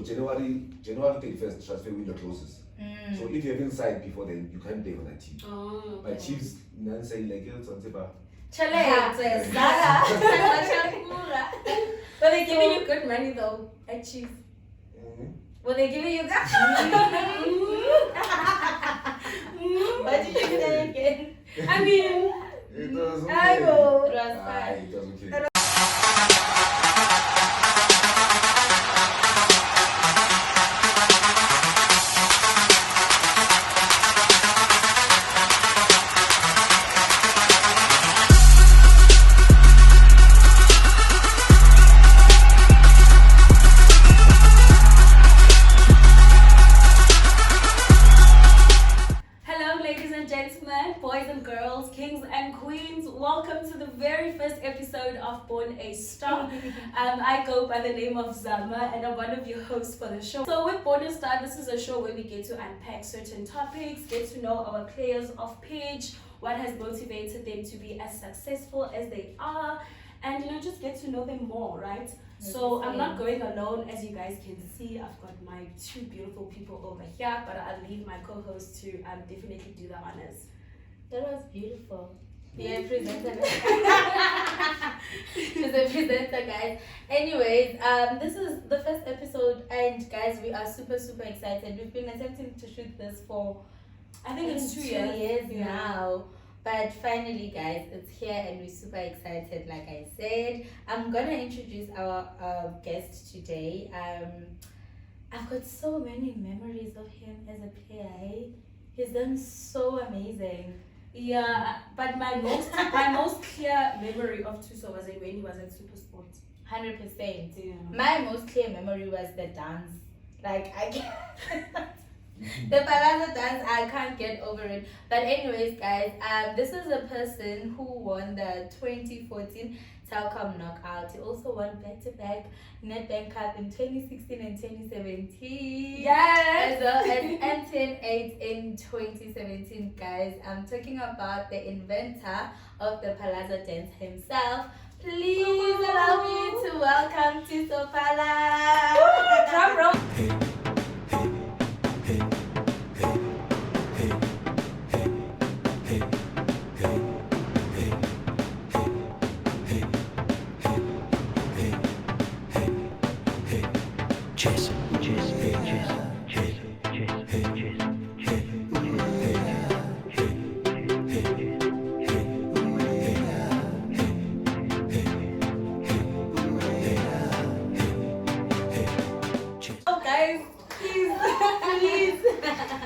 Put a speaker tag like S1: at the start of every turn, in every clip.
S1: January 31st transfer window closes. So if you haven't signed before then, you can't play on that team.
S2: Oh,
S1: But Chiefs, none say like it's on Ziba.
S2: But they're giving you good money though at Chiefs. Well, they're giving you good. What did you say again? I mean,
S1: it was okay.
S2: I know. It was
S1: It
S2: fine.
S1: was okay.
S2: Boys and girls, kings and queens, welcome to the very first episode of Born a Star. I go by the name of Zama and I'm one of your hosts for the show. So with Born a Star, this is a show where we get to unpack certain topics, get to know our players off pitch, what has motivated them to be as successful as they are, and just get to know them more, right? So I'm not going alone, as you guys can see. I've got my two beautiful people over here, but I'll leave my co-host to definitely do the honors.
S3: That was beautiful. Yeah, presenter. She's a presenter, guys. Anyways, this is the first episode, and guys, we are super excited. We've been attempting to shoot this for,
S2: I think it's 2
S3: years now. But finally, guys, it's here, and we're super excited. Like I said, I'm gonna introduce our guest today. I've got so many memories of him as a player. He's done so amazing.
S2: Yeah, but my most clear memory of Thuso was when he was at SuperSport.
S3: 100%.
S2: Yeah.
S3: My most clear memory was the dance. Like I can't the Phala dance, I can't get over it. But anyways, guys, this is a person who won the 2014 Telkom Knockout. He also won back-to-back Nedbank Cup in 2016 and 2017.
S2: Yes!
S3: As well as MTN8 in 2017, guys. I'm talking about the inventor of the Phala dance himself. Please allow me to welcome Thuso Phala.
S2: Drum roll.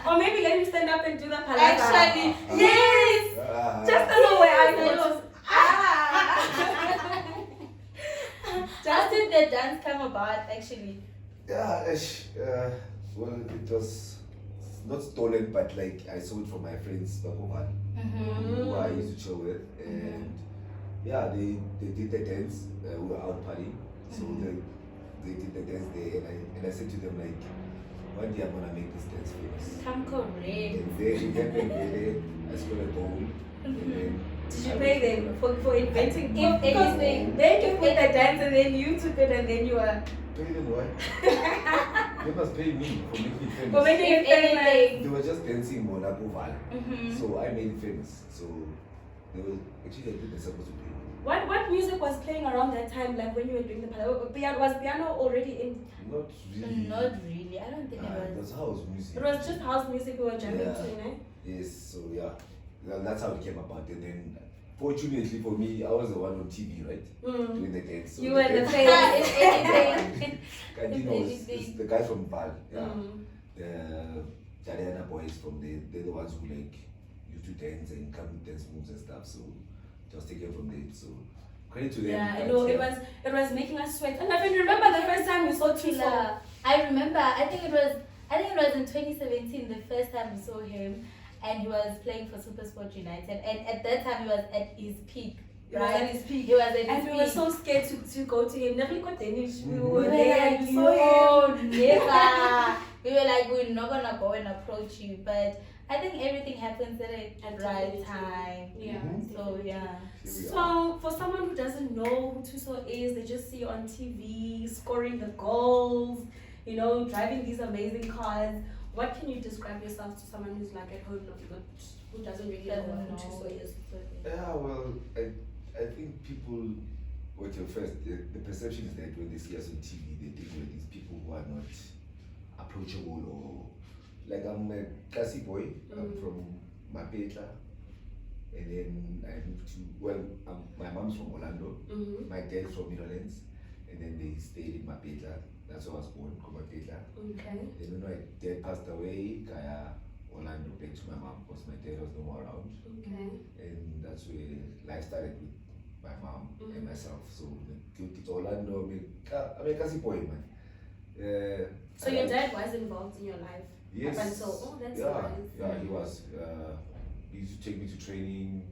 S2: Or maybe let him stand up and do the Phala.
S3: Actually, yes!
S2: Just as a way I know.
S3: How did the dance come about, actually?
S1: Yeah, well, it was not stolen, but like I saw it from my friends who I used to chill with, and yeah, they did the dance. We were out partying, so they did the dance there, and I said to them like, one day I'm gonna make this dance famous.
S3: Come correct.
S1: And then it happened there. I scored a goal. And then
S2: did you pay them for inventing?
S3: If
S2: Because
S3: anything,
S2: they can put the dance and then you took it and then you were.
S1: pay them what? They must pay me for making it famous.
S2: For making it famous.
S1: They were just dancing more like Oval. So I made it famous. So they were actually I think they're supposed to pay me.
S2: What music was playing around that time, like when you were doing the Phala? Was piano already in?
S1: Not really.
S3: Not really. I don't think
S1: It was house music.
S2: It was just house music we were jamming
S1: Yeah.
S2: to, eh?
S1: Yes, so yeah. Well, that's how it came about. And then fortunately for me, I was the one on TV, right? Doing the dance. So
S2: You were the
S3: face.
S1: Cantino was the guy from Val. Yeah. The Diana boys from there, they're the ones who like used to dance and come with dance moves and stuff. So just take it from there. So credit to them.
S2: Yeah, I know. It was making us sweat. And I remember the first time we saw Thuso.
S3: I remember. I think it was in 2017 the first time we saw him, and he was playing for SuperSport United. And at that time he was at his peak.
S2: He was at his peak.
S3: He was at his
S2: and
S3: peak.
S2: we were so scared to go to him. Never got Danish. We were
S3: like,
S2: there. We
S3: no,
S2: saw him.
S3: never. We were like, we're not gonna go and approach you, but I think everything happens at the right time.
S2: Yeah.
S3: So yeah.
S2: So for someone who doesn't know who Thuso is, they just see you on TV scoring the goals, driving these amazing cars. What can you describe yourself to someone who's like at home, who doesn't really know what Thuso is?
S1: Yeah, well, I think people, the perception is that when they see us on TV, they think we're these people who are not approachable or like I'm a classy boy. I'm from Mapetla, and then I moved to my mom's from Orlando, my dad's from Netherlands, and then they stayed in Mapetla. That's where I was born, Mapetla.
S2: Okay.
S1: Then when my dad passed away, Kaya Orlando back to my mom because my dad was no more around.
S2: Okay.
S1: And that's where life started with my mom and myself. So it's Orlando. I'm a classy boy, man.
S2: So your dad was involved in your life?
S1: Yes.
S2: Up until, that's
S1: yeah,
S2: nice.
S1: Yeah, he was. He used to take me to training,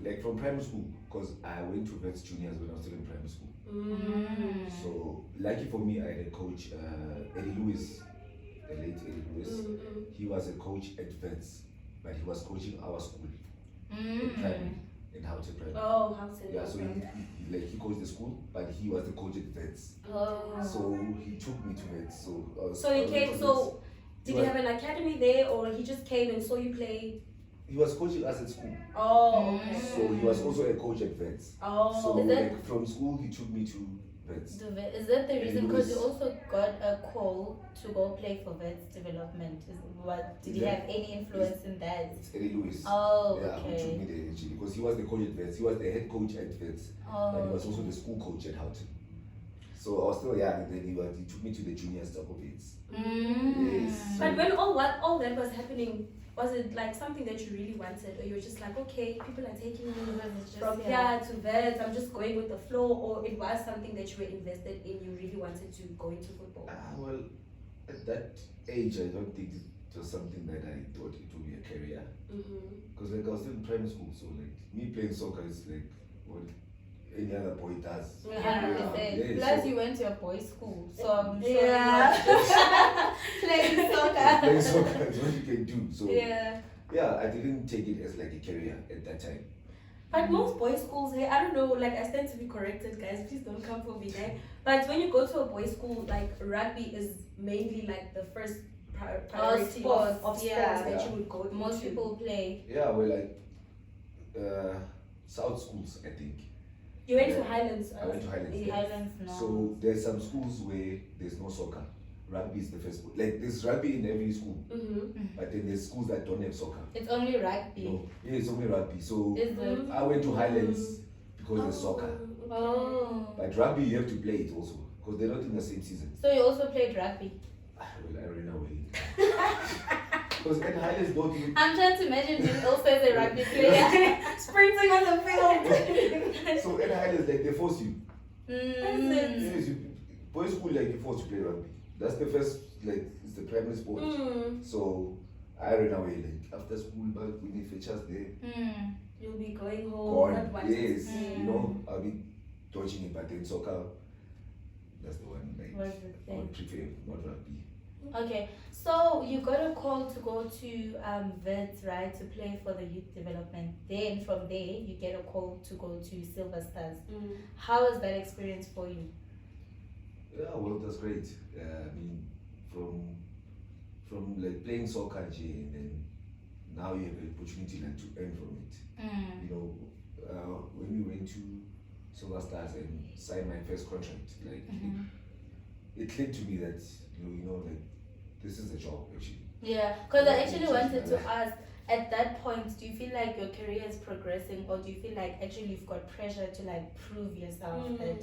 S1: like from primary school, because I went to Vets Juniors when I was still in primary school. So, lucky for me, I had a coach, Eddie Lewis, the late Eddie Lewis. He was a coach at Vets, but he was coaching our school in primary, in Houghton Primary.
S2: Oh, Houghton.
S1: Yeah, so he coached the school, but he was the coach at Vets.
S2: Oh.
S1: So he took me to Vets.
S2: So he came. So did he have an academy there, or he just came and saw you play?
S1: He was coaching us at school.
S2: Oh, okay.
S1: So he was also a coach at Vets.
S2: Oh.
S1: So like from school, he took me to Vets.
S3: Is that the reason? Because you also got a call to go play for Vets development. Did you have any influence in that?
S1: It's Eddie Lewis.
S3: Oh,
S1: yeah,
S3: okay.
S1: Who took me there actually because he was the coach at Vets. He was the head coach at Vets, but he was also the school coach at Houghton. So I was still young, and then he took me to the junior stock of Vets. Yes.
S2: But when all that was happening, was it like something that you really wanted, or you were just like, okay, people are taking me from here to Vets, I'm just going with the flow, or it was something that you were invested in, you really wanted to go into football?
S1: Well, at that age, I don't think it was something that I thought it would be a career. Because like I was still in primary school, so like me playing soccer is like what any other boy does.
S3: Plus you went to a boys' school, so I'm sure
S2: playing soccer.
S1: Playing soccer is what you can do. So
S2: yeah,
S1: I didn't take it as like a career at that time.
S2: But most boys' schools here, I don't know, like I stand to be corrected, guys, please don't come for me there. But when you go to a boys' school, like rugby is mainly like the first priority of sports that you would go to.
S3: Most people play.
S1: Yeah, well, like South schools, I think.
S2: You went to Highlands?
S1: I went to Highlands.
S3: Highlands, no.
S1: So there's some schools where there's no soccer. Rugby is the first school. Like there's rugby in every school, but then there's schools that don't have soccer.
S3: It's only rugby.
S1: No. Yeah, it's only rugby. So
S3: Is it?
S1: I went to Highlands because there's soccer.
S3: Oh.
S1: But rugby you have to play it also because they're not in the same season.
S3: So you also played rugby?
S1: Well, I ran away. Because at Highlands don't even...
S3: I'm trying to imagine you also as a rugby player.
S2: Sprinting on the field.
S1: So at Highlands, like they force you.
S2: Yes,
S1: Boys school, like you forced to play rugby. That's the first, like, it's the primary sport. So I ran away, like after school, but we need features there.
S2: You'll be going home.
S1: Yes, you know, I'll be dodging it, but then soccer, that's the one, like, I would prefer, not rugby.
S3: Okay, so you got a call to go to Vets, right, to play for the youth development. Then from there, you get a call to go to Silver Stars. How was that experience for you?
S1: Yeah, well, that's great. I mean, from like playing soccer, and then now you have the opportunity like to earn from it. You know, when we went to Silver Stars and signed my first contract, like it clicked to me that you know like this is a job actually.
S3: Yeah, because I actually wanted to ask, at that point, do you feel like your career is progressing, or do you feel like actually you've got pressure to like prove yourself that?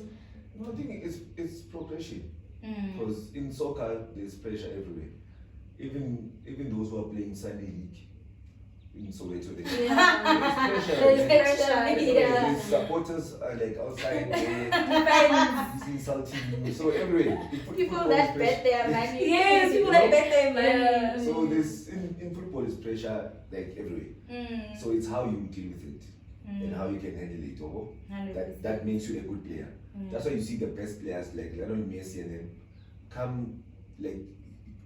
S1: No, I think it's progression. Because in soccer there's pressure everywhere. Even those who are playing Sunday League in Soweto, there's pressure. There's supporters are like outside there, insulting you. So everywhere.
S3: People that bet their money.
S2: Yes, people that bet their money.
S1: So there's in football is pressure like everywhere. So it's how you deal with it and how you can handle it. Or that makes you a good player. That's why you see the best players like Lionel Messi, and then come like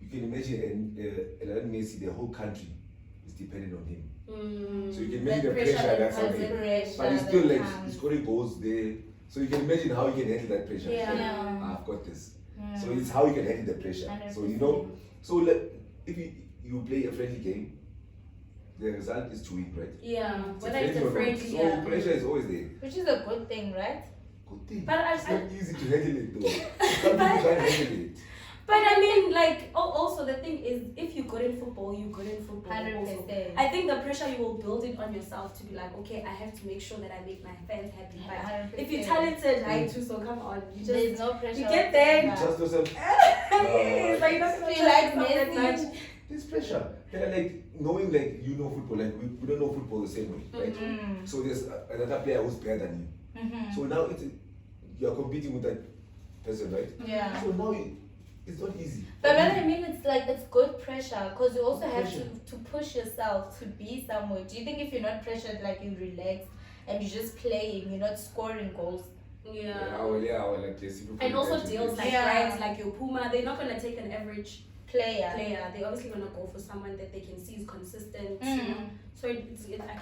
S1: you can imagine Lionel Messi, the whole country is dependent on him. So you can imagine the pressure that's on him. But he's still like he's scoring goals there. So you can imagine how he can handle that pressure.
S3: Yeah.
S1: I've got this. So it's how you can handle the pressure.
S3: 100%.
S1: So so like, if you play a friendly game, the result is to win, right?
S2: Yeah.
S1: It's
S2: Whether it's a
S1: or
S2: friend,
S1: not. So
S2: yeah.
S1: pressure is always there.
S3: Which is a good thing, right?
S1: Good thing.
S2: But
S1: it's not easy to handle it though. Some people can't handle it.
S2: But I mean, like, also the thing is, if you're good in football, you're good in football.
S3: 100%.
S2: Also. I think the pressure, you will build it on yourself to be like, okay, I have to make sure that I make my fans happy. But
S3: 100%.
S2: if you're talented, right, too, so come on. You
S3: There's
S2: just,
S3: no pressure.
S2: you get there.
S1: You trust yourself.
S2: Yes, like, you're not gonna
S3: Feel
S2: trust
S3: like
S2: yourself that
S3: Messi.
S2: much.
S1: There's pressure. They're like knowing like you know football, like we don't know football the same way, right?
S3: Mm-hmm.
S1: So there's another player who's better than you.
S3: Mm-hmm.
S1: So now you're competing with that person, right?
S3: Yeah.
S1: So now it's not easy.
S3: But what I mean, it's like it's good pressure because you also have
S1: Pressure.
S3: to push yourself to be somewhere. Do you think if you're not pressured, like you relax and you're just playing, you're not scoring goals?
S2: Yeah.
S1: I will like this.
S2: And also deals like
S3: Yeah.
S2: right, like your Puma, they're not gonna take an average
S3: Player.
S2: player. They're obviously gonna go for someone that they can see is consistent. You know? So I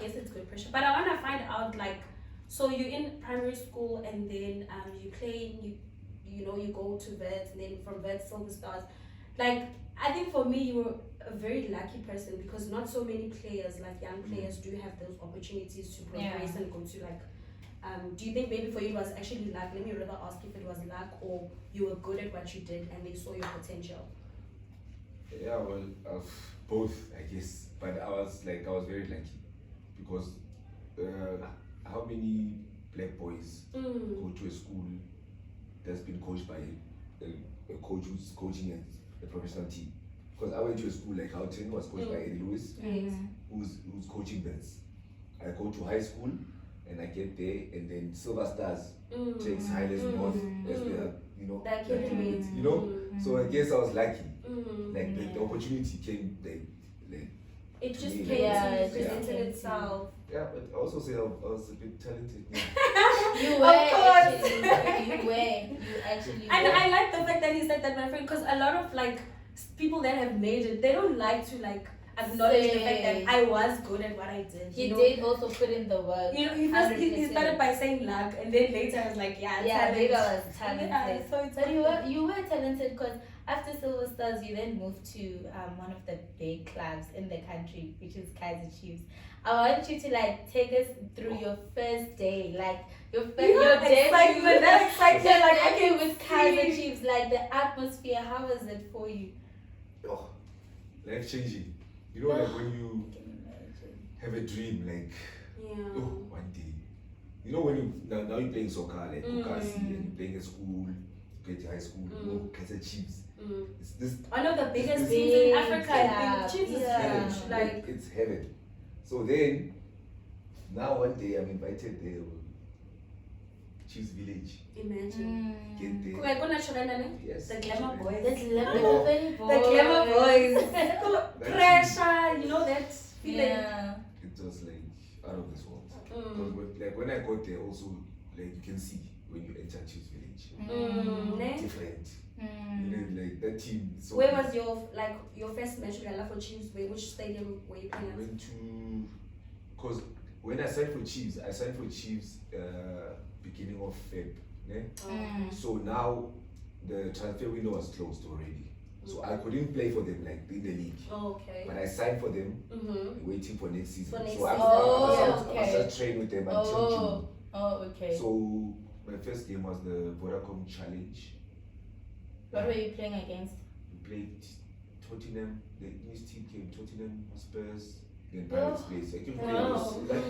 S2: guess it's good pressure. But I wanna find out like, so you're in primary school and then you play, you know, you go to vets and then from vets Silver Stars. Like I think for me you were a very lucky person because not so many players, like young players, do have those opportunities to progress and go to like. Do you think maybe for you it was actually luck? Let me rather ask if it was luck or you were good at what you did and they saw your potential.
S1: Yeah, well, both, I guess. But I was very lucky because how many black boys go to a school that's been coached by a coach who's coaching a professional team? Because I went to a school like Houghton, was coached by Eddie Lewis, who's coaching vets. I go to high school and I get there, and then Silver Stars takes Highlands North as their, you know,
S2: That academy.
S1: you know. So I guess I was lucky. Like the opportunity came, like
S2: It just
S1: me,
S2: came
S3: like,
S2: to presented itself.
S1: yeah. But I also say I was a bit talented.
S3: You
S2: Of
S3: were
S2: course.
S3: you actually
S2: And
S3: were.
S2: I like the fact that he said that, my friend, because a lot of like people that have made it, they don't like to like acknowledge the fact that I was good at what I did.
S3: He
S2: you know?
S3: did also put in the work.
S2: You know, he started by saying luck, and then later I was like, yeah,
S3: maybe I
S2: talent.
S3: was talented.
S2: Yeah, so it's
S3: But you were talented because after Silver Stars, you then moved to one of the big clubs in the country, which is Kaizer Chiefs. I want you to like take us through your first day, like your day
S2: excitement, that excitement, like I
S3: debut
S2: can
S3: with Kaizer
S2: see.
S3: Chiefs, like the atmosphere. How was it for you?
S1: Oh, life changing. You know, like when you have a dream, like one day. You know when you now you're playing soccer, like Ukasi, and you're playing at school, you play at high school, you know, Kaizer Chiefs. It's this
S2: One of the biggest
S1: this
S2: teams in
S3: big
S2: Africa. I
S3: club.
S2: think Chiefs is
S3: Yeah.
S2: huge. Like
S1: it's heaven. So then, now one day I'm invited there, Chiefs Village.
S2: imagine.
S1: Get there.
S2: Like on a
S1: Yes.
S2: the glamour boys.
S3: That's
S2: The
S3: the
S2: glamour boys. Pressure, you know that feeling.
S3: Yeah.
S1: It was like out of this world.
S2: Mm.
S1: Like when I got there, also like you can see when you enter Chiefs Village,
S2: Ne?
S1: different. You know, like that team. Is so
S2: Where
S1: big.
S2: was your first match you love for Chiefs? Which stadium were you
S1: I
S2: playing at?
S1: went to, cause when I signed for Chiefs, beginning of Feb. Ne? So now the transfer window was closed already. So I couldn't play for them like in the league.
S2: Oh, okay.
S1: But I signed for them,
S2: Mm-hmm.
S1: waiting for next season.
S2: For next
S1: so I
S2: season.
S3: Oh,
S1: was just training with them until June.
S3: Oh, okay.
S1: So my first game was the Vodacom Challenge.
S3: What were you playing against?
S1: We played Tottenham. The English team came Tottenham, Spurs, then Pirates Place. I came
S2: Oh.
S1: like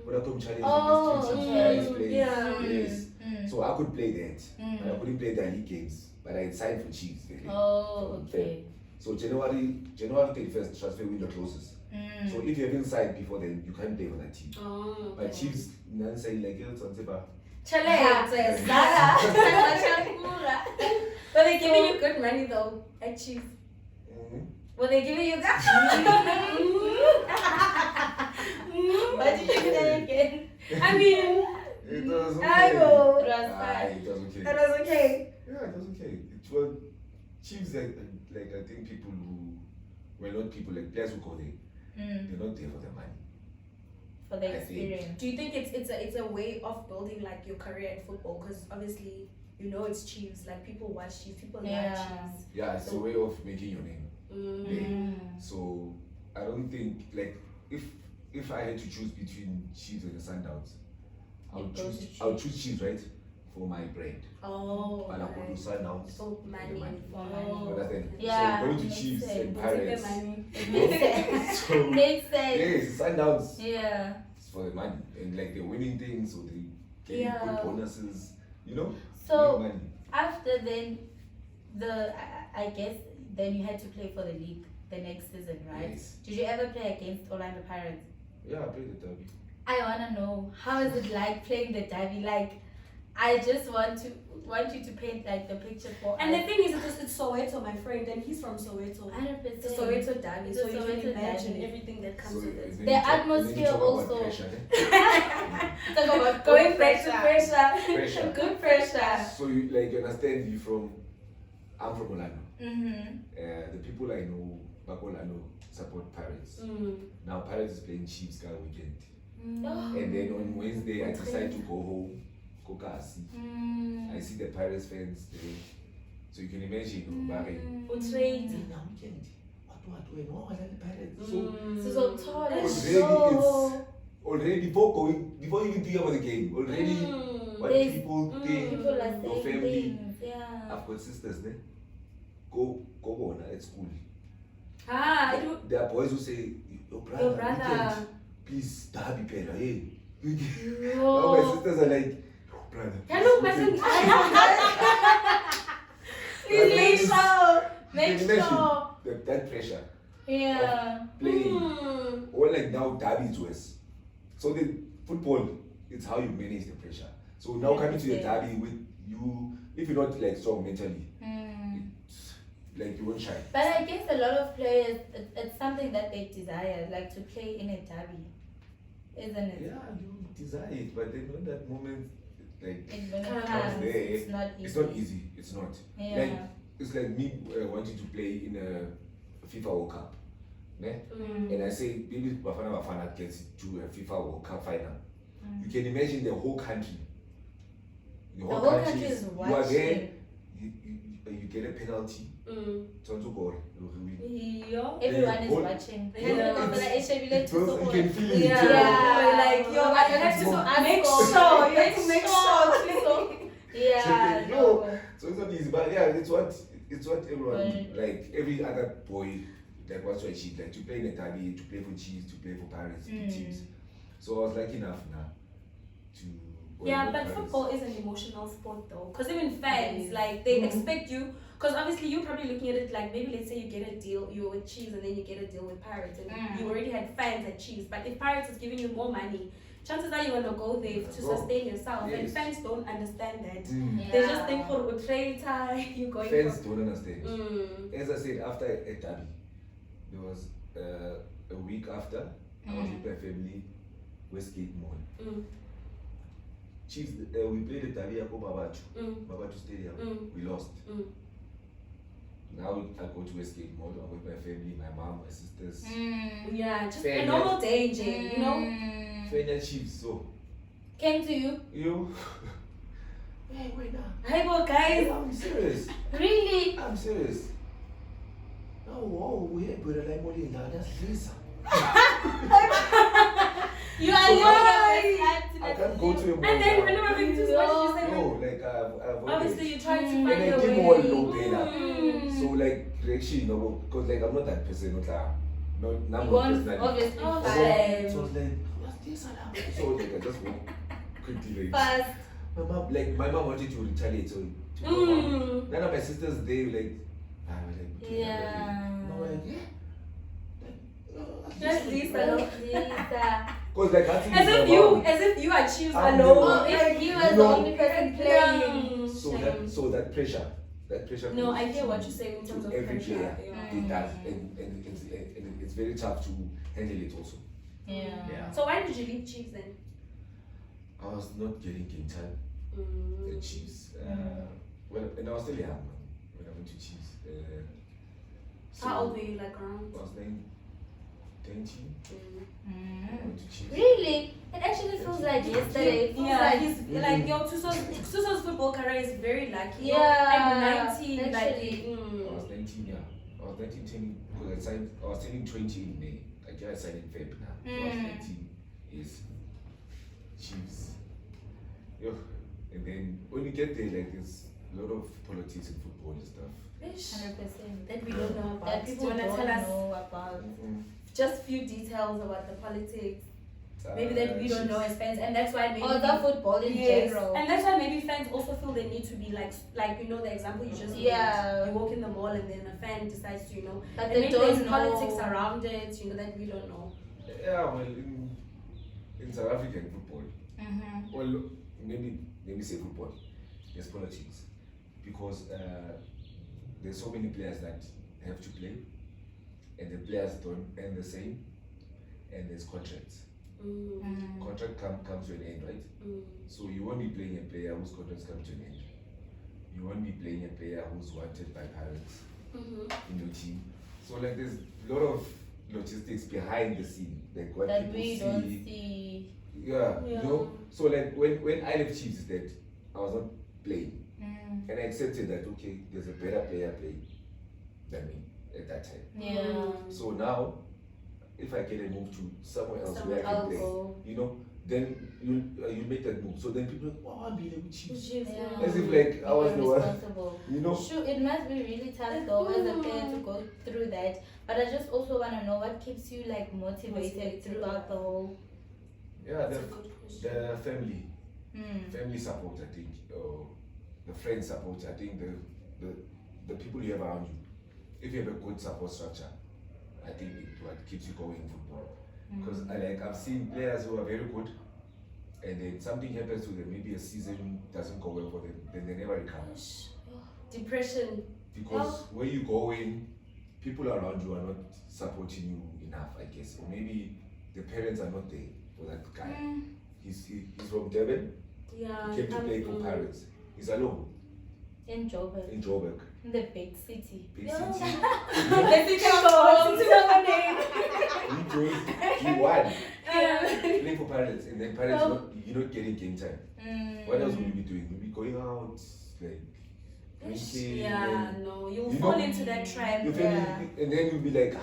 S1: Vodacom Challenge.
S3: Oh,
S1: English team,
S3: okay.
S1: Pirates Place.
S2: Yeah.
S1: Yes. So I could play that, but I couldn't play the league games. But I had signed for Chiefs. Really.
S3: Oh, okay.
S1: So January 31st transfer window closes. So if you haven't signed before then, you can't play for that team.
S2: Oh,
S1: But Chiefs, none say like it's on Ziba.
S2: Challenge. Were they giving you good money though at Chiefs? Were they giving you good?
S3: What did you say again?
S2: I mean,
S1: It was okay.
S2: I know.
S3: It was
S1: Ah,
S3: fine.
S1: it was okay.
S2: That was okay.
S1: Yeah, it was okay. It was Chiefs like I think people who well not people like players who go there. They're not there for the money.
S3: For the
S1: I think.
S3: experience.
S2: Do you think it's a way of building like your career in football? Because obviously you know it's Chiefs. Like people watch Chiefs, people
S3: Yeah.
S2: love Chiefs.
S1: Yeah, it's a way of making your name.
S2: Mm.
S1: So I don't think like if I had to choose between Chiefs and the Sundowns,
S3: You'd go to
S1: I'll choose Chiefs, right? For my brand.
S2: Oh,
S1: And I'll go to Sundowns
S2: for money.
S3: For
S2: Oh.
S1: Understand?
S3: Yeah,
S1: So going to
S3: makes
S1: Chiefs
S3: sense.
S1: and
S2: We'll take the
S1: Pirates.
S2: money.
S3: It makes sense.
S1: So
S3: Makes sense.
S1: yes, Sundowns.
S3: Yeah.
S1: It's for the money and like they're winning things, so they get
S2: Yeah.
S1: good bonuses. You know.
S3: So
S1: Make money.
S3: after then, I guess then you had to play for the league the next season, right?
S1: Yes.
S3: Did you ever play against Orlando Pirates?
S1: Yeah, I played the derby.
S3: I wanna know how is it like playing the derby? Like, I just want you to paint like the picture for
S2: And the
S3: us.
S2: thing is, it's Soweto, my friend, and he's from Soweto.
S3: 100%.
S2: It's a Soweto derby,
S3: It's
S2: so
S3: a
S2: you can
S3: Soweto
S2: imagine
S3: derby.
S2: everything that comes
S1: So
S2: with it.
S1: and then
S3: The
S1: you talk-
S3: atmosphere
S1: and then you talk about
S3: also.
S1: pressure, eh?
S3: Talk about
S2: Going
S3: good
S2: pressure.
S1: Pressure.
S2: Good pressure.
S1: So you like you understand I'm from Orlando.
S3: Mm-hmm.
S1: The people I know back Orlando support Pirates.
S2: Mm.
S1: Now Pirates is playing Chiefs Sky weekend.
S3: Oh.
S1: And then on Wednesday I decide to go home, go Kasi. I see the Pirates fans there. So you can imagine, Barry.
S2: Portrayed.
S1: Now weekend. What when all the Pirates.
S2: Mm.
S3: So tall.
S1: Already already before you even think about the game, already what
S3: There's-
S1: people think,
S3: People are
S1: your
S3: saying
S1: family.
S3: things. Yeah.
S1: I've got sisters there. Go on at school.
S2: Ah,
S1: There are boys who say, your brother,
S2: your brother.
S1: weekend, please, Derby Pella, hey. Now
S3: No.
S1: my sisters are like, your brother.
S2: Hello, my
S1: weekend."
S2: Please make sure.
S3: Make
S1: Can you imagine
S3: sure.
S1: that pressure
S3: Yeah.
S1: playing,
S2: Mm.
S1: or like now Derby is worse. So the football, it's how you manage the pressure. So now coming to the
S3: Yeah.
S1: Derby with you, if you're not like strong mentally,
S3: Mm.
S1: like you won't shine.
S3: But I guess a lot of players, it's something that they desire, like to play in a derby, isn't it?
S1: Yeah, you desire it, but then when that moment, like
S3: And when it
S2: Comes
S3: comes,
S1: there,
S3: it's not easy.
S1: it's not easy. It's not.
S3: Yeah.
S1: Like it's like me wanting to play in a FIFA World Cup, ne?
S2: Mm.
S1: And I say maybe Bafana gets to a FIFA World Cup final.
S3: Mm.
S1: You can imagine the whole country.
S3: The whole country is
S1: you are there.
S3: watching.
S1: You get a penalty.
S2: Mm.
S1: Tonto goal, you win.
S2: Yo.
S3: Everyone
S1: The
S3: is
S1: whole-
S3: watching.
S2: Yeah.
S1: It goes- you can feel it.
S2: Yeah.
S3: Yeah.
S2: Like, yo, I have to
S1: So
S2: make
S3: sure.
S2: sure. You have to make sure.
S3: Yeah.
S1: No. So it's not easy, but yeah, it's what everyone
S3: Right.
S1: like every other boy that wants to achieve, like to play in a derby, to play for Chiefs, to play for Pirates, big teams. So I was lucky enough now to.
S2: Yeah,
S1: well,
S2: but
S1: Pirates.
S2: football is an emotional sport though. Because even fans,
S3: Yes.
S2: like, they expect you. Because obviously you're probably looking at it like, maybe let's say you get a deal, you're with Chiefs and then you get a deal with Pirates. And you already had fans at Chiefs. But if Pirates is giving you more money, chances are you're going to go there to sustain yourself. And
S1: Yes.
S2: fans don't understand that.
S1: Mm.
S2: They just think for a trade tie, you're going
S1: Fans
S2: for.
S1: don't understand.
S2: Mm.
S1: As I said, after a derby, there was a week after, I was with my family, Westgate Mall.
S2: Mm.
S1: Chiefs, we played the derby at Babatu,
S2: Mm.
S1: Babatu Stadium.
S2: Mm.
S1: We lost.
S2: Mm.
S1: Now I go to Westgate Mall, I'm with my family, my mom, my sisters.
S2: Yeah, just
S1: Fair
S2: a normal day, Jay, you know?
S1: Fenya Chiefs, so
S3: Came to you?
S1: you. Hey, wait now.
S2: Hey, well, guys.
S1: I'm serious.
S3: Really?
S1: I'm serious. Oh, we had better like money now. That's Lisa.
S3: You are
S1: So
S3: living
S1: I can't go to a mall.
S2: And then
S1: now.
S2: when you were having too much, you said,
S1: No, like I've
S2: obviously you tried to
S3: Mm.
S2: find
S1: And I
S2: a
S1: didn't
S2: way.
S1: want no better.
S3: Mm.
S1: So like reaction, you know, because like I'm not that person. No,
S3: You
S1: not
S3: want
S1: personality.
S3: obviously
S2: Oh,
S3: fast.
S1: So I was like, what's this? So like I just went quickly like.
S3: Fast.
S1: My mom wanted to retaliate, so to go on. None of my sisters they were like, I was like, okay,
S3: Yeah.
S1: no, like, yeah.
S2: Just Lisa.
S3: Lisa.
S1: Because like I think
S2: As if you are Chiefs
S1: I'm
S2: alone.
S3: Oh, if you was the
S1: No.
S3: only person playing.
S1: so that pressure
S2: No,
S1: goes
S2: I hear what
S1: to-
S2: you're saying in
S1: to
S2: terms of
S1: every
S2: pressure.
S1: player.
S2: Yeah.
S1: It does, and it's very tough to handle it also.
S3: Yeah.
S1: Yeah.
S2: So why did you leave Chiefs then?
S1: I was not getting game time at Chiefs. Well, and I was still young when I went to Chiefs. So
S2: How old were you, like around?
S1: I was 20. Went to Chiefs.
S3: Really? It actually feels like yesterday. It feels like
S2: he's like Thuso's football career is very lucky.
S3: Yeah,
S2: At 19,
S3: actually.
S1: I was 19, yeah. I was 19 turning, because I was turning 20 in May. Like, I signed in Feb now. So I was 19 is Chiefs. Yo. And then when you get there, like, there's a lot of politics in football and stuff.
S3: 100%.
S2: That we don't know about.
S3: That people
S2: Do you
S3: don't
S2: wanna tell us
S3: know about.
S2: just few details about the politics? Maybe that we don't know as fans, and that's why maybe
S3: Or the football in general.
S2: and that's why maybe fans also feel they need to be like you know the example you just gave.
S3: Yeah.
S2: You walk in the mall and then a fan decides to
S3: But
S2: and
S3: they
S2: maybe
S3: don't
S2: there's
S3: know.
S2: politics around it that we don't know.
S1: Yeah, well, in South African football, well, maybe say football, there's politics. Because there's so many players that have to play, and the players don't earn the same, and there's contracts. Contract comes to an end, right? So you won't be playing a player whose contracts come to an end. You won't be playing a player who's wanted by parents in your team. So like there's a lot of logistics behind the scene, like what
S3: That
S1: people
S3: we
S1: see.
S3: don't see.
S1: Yeah, you know. So like when I left Chiefs, that I was not playing, and I accepted that okay, there's a better player playing than me at that time.
S3: Yeah.
S1: So now, if I get a move to somewhere else where I
S3: I'll
S1: can play,
S3: go.
S1: then you make that move. So then people are like, oh, I'm being with Chiefs.
S3: Yeah.
S1: As if like I was the one.
S3: responsible.
S1: You
S3: Sure, it must be really tough though as a player to go through that. But I just also want to know what keeps you like motivated throughout the whole.
S1: Yeah,
S2: That's a good question.
S1: the family support, I think, the friend support, I think the people you have around you. If you have a good support structure, I think it what keeps you going in football. Because I've seen players who are very good, and then something happens to them, maybe a season doesn't go well for them, then they never recover.
S2: Depression.
S1: Because where you go in, people around you are not supporting you enough, I guess. Or maybe the parents are not there for that guy. He's from Durban.
S2: Yeah.
S1: He came to play for Pirates. He's alone
S3: In Joburg.
S1: in Joburg.
S3: In the big city.
S1: Big
S2: Yeah.
S1: city.
S2: Let's take
S1: He chose, he won. Playing for Pirates, and then Pirates, you're not getting game time. What else will you be doing? You'll be going out, like, drinking.
S2: Yeah,
S1: and
S2: no, you'll
S1: you
S2: fall
S1: know,
S2: into that trap.
S1: you feel and then you'll be like,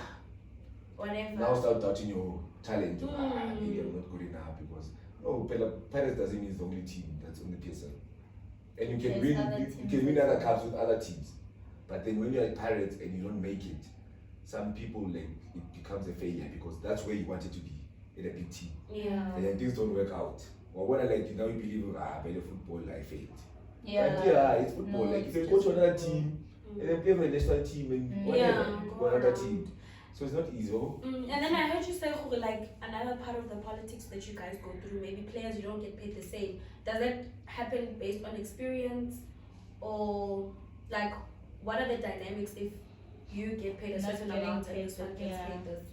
S2: Whatever.
S1: now start doubting your talent. Maybe I'm not good enough because no, Pirates doesn't mean it's the only team that's on the PSL. And you can
S3: There's other
S1: win, you can win other cups with other teams. But then when you're at Pirates and you don't make it, some people like it becomes a failure because that's where you wanted to be in a big team.
S2: Yeah.
S1: And then things don't work out. Or when now you believe better football I failed.
S3: Yeah.
S1: But yeah, it's football.
S3: No,
S1: like you
S3: it's
S1: can go to
S3: just
S1: another team and then play for a national team and whatever. Go another team. So it's not easy.
S2: And then I heard you say like another part of the politics that you guys go through, maybe players you don't get paid the same. Does that happen based on experience, or like what are the dynamics if you get paid a
S3: Not
S2: certain
S3: getting
S2: amount and
S3: paid,
S2: this one gets paid this?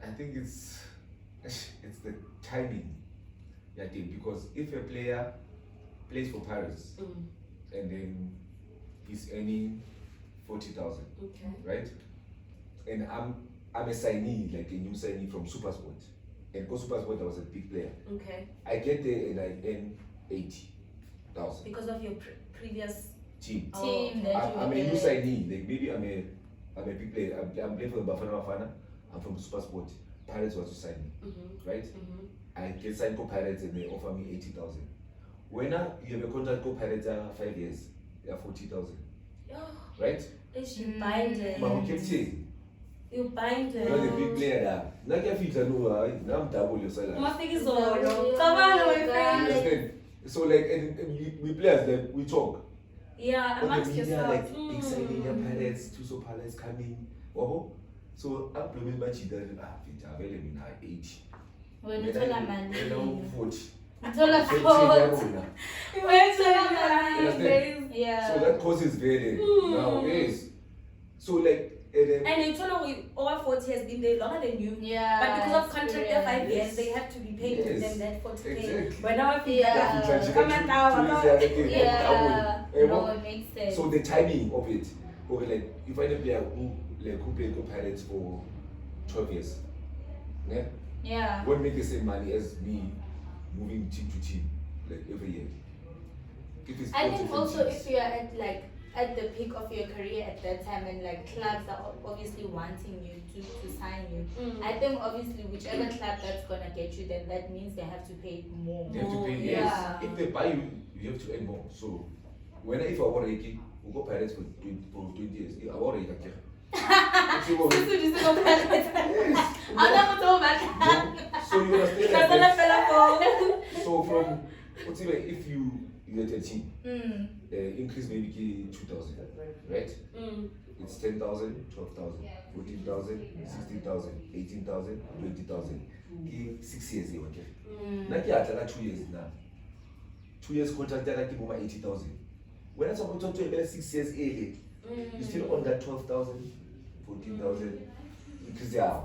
S1: I think it's the timing. I think because if a player plays for Paris and then he's earning 40,000,
S2: Okay.
S1: right? And I'm a signee, like a new signee from SuperSport. And because SuperSport I was a big player.
S2: Okay.
S1: I get there and I earn 80,000.
S2: Because of your previous
S1: Team.
S3: Team that
S1: I'm a
S3: you
S1: new
S3: were
S1: signee. Like maybe I'm a big player. I'm playing for the Bafana. I'm from SuperSport. Pirates was to sign me, right? I get signed for Pirates and they offer me 80,000. When you have a contract for Pirates 5 years, they are 40,000, right?
S2: Is you bind it?
S1: But who kept saying?
S2: You bind it.
S1: You're the big player. Now I feel now I'm double your salary.
S2: My thing is
S3: No,
S2: all.
S3: no.
S2: Come on, my
S1: You
S2: friend.
S1: understand? So like, and we players like we talk.
S2: Yeah,
S1: On the
S2: amongst
S1: media,
S2: yourself.
S1: like exciting your Pirates, Thuso Phala is coming. So I'm playing my children. It's available now 80.
S3: when it's all a man.
S1: When I'm 40.
S3: It's all a
S1: It's
S3: sport.
S2: You went to
S1: Understand?
S3: Yeah.
S1: So that cost is very now yes. So like
S2: and you told me over 40 has been there longer than you.
S3: Yeah.
S2: But because of contract they're 5 years,
S1: Yes.
S2: they have to be paid
S1: Yes.
S2: them that 40k.
S1: Exactly.
S2: But now I feel
S3: Yeah.
S2: like come on now.
S3: Yeah.
S1: double.
S3: No, it makes sense.
S1: So the timing of it, okay, like you find a player who played for Pirates for 12 years. Yeah?
S3: Yeah.
S1: Won't make the same money as me moving team to team, like every year. It is
S3: I
S1: all
S3: think
S1: different
S3: also
S1: teams.
S3: if you are at the peak of your career at that time and like clubs are obviously wanting you to sign you. I think obviously whichever club that's gonna get you, then that means they have to pay more.
S1: They have to pay,
S3: Yeah.
S1: yes. If they buy you, you have to earn more. So, if I want Reiki, we'll go Pirates for 20 years. I want Reiki. Yes.
S3: I'm not talking about that.
S1: So you understand like that. So from, what's it like, if you get a team, increase maybe 2,000, right? It's 10,000, 12,000, 14,000, 16,000, 18,000, 20,000. 6 years, okay. Like yeah, 2 years now. 2 years contract, I give over 80,000. When I talk about 6 years, you still on that 12,000, 14,000. Because yeah,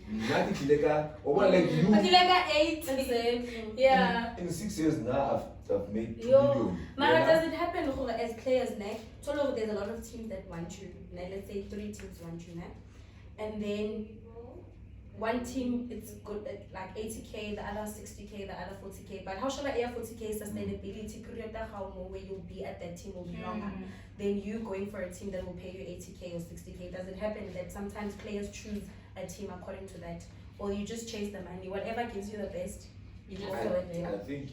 S1: nothing like over like you.
S3: But you like 8. Yeah.
S1: In 6 years now, I've made 2
S2: Yo,
S1: million.
S2: Mara, does it happen as players, ne? So look, there's a lot of teams that want you. Let's say 3 teams want you, ne? And then one team it's good at like 80k, the other 60k, the other 40k. But how shall I air 40k sustainability period how more where you'll be at that team will be longer than you going for a team that will pay you 80k or 60k? Does it happen that sometimes players choose a team according to that, or you just chase the money? Whatever gives you the best, you just go with it.
S1: I think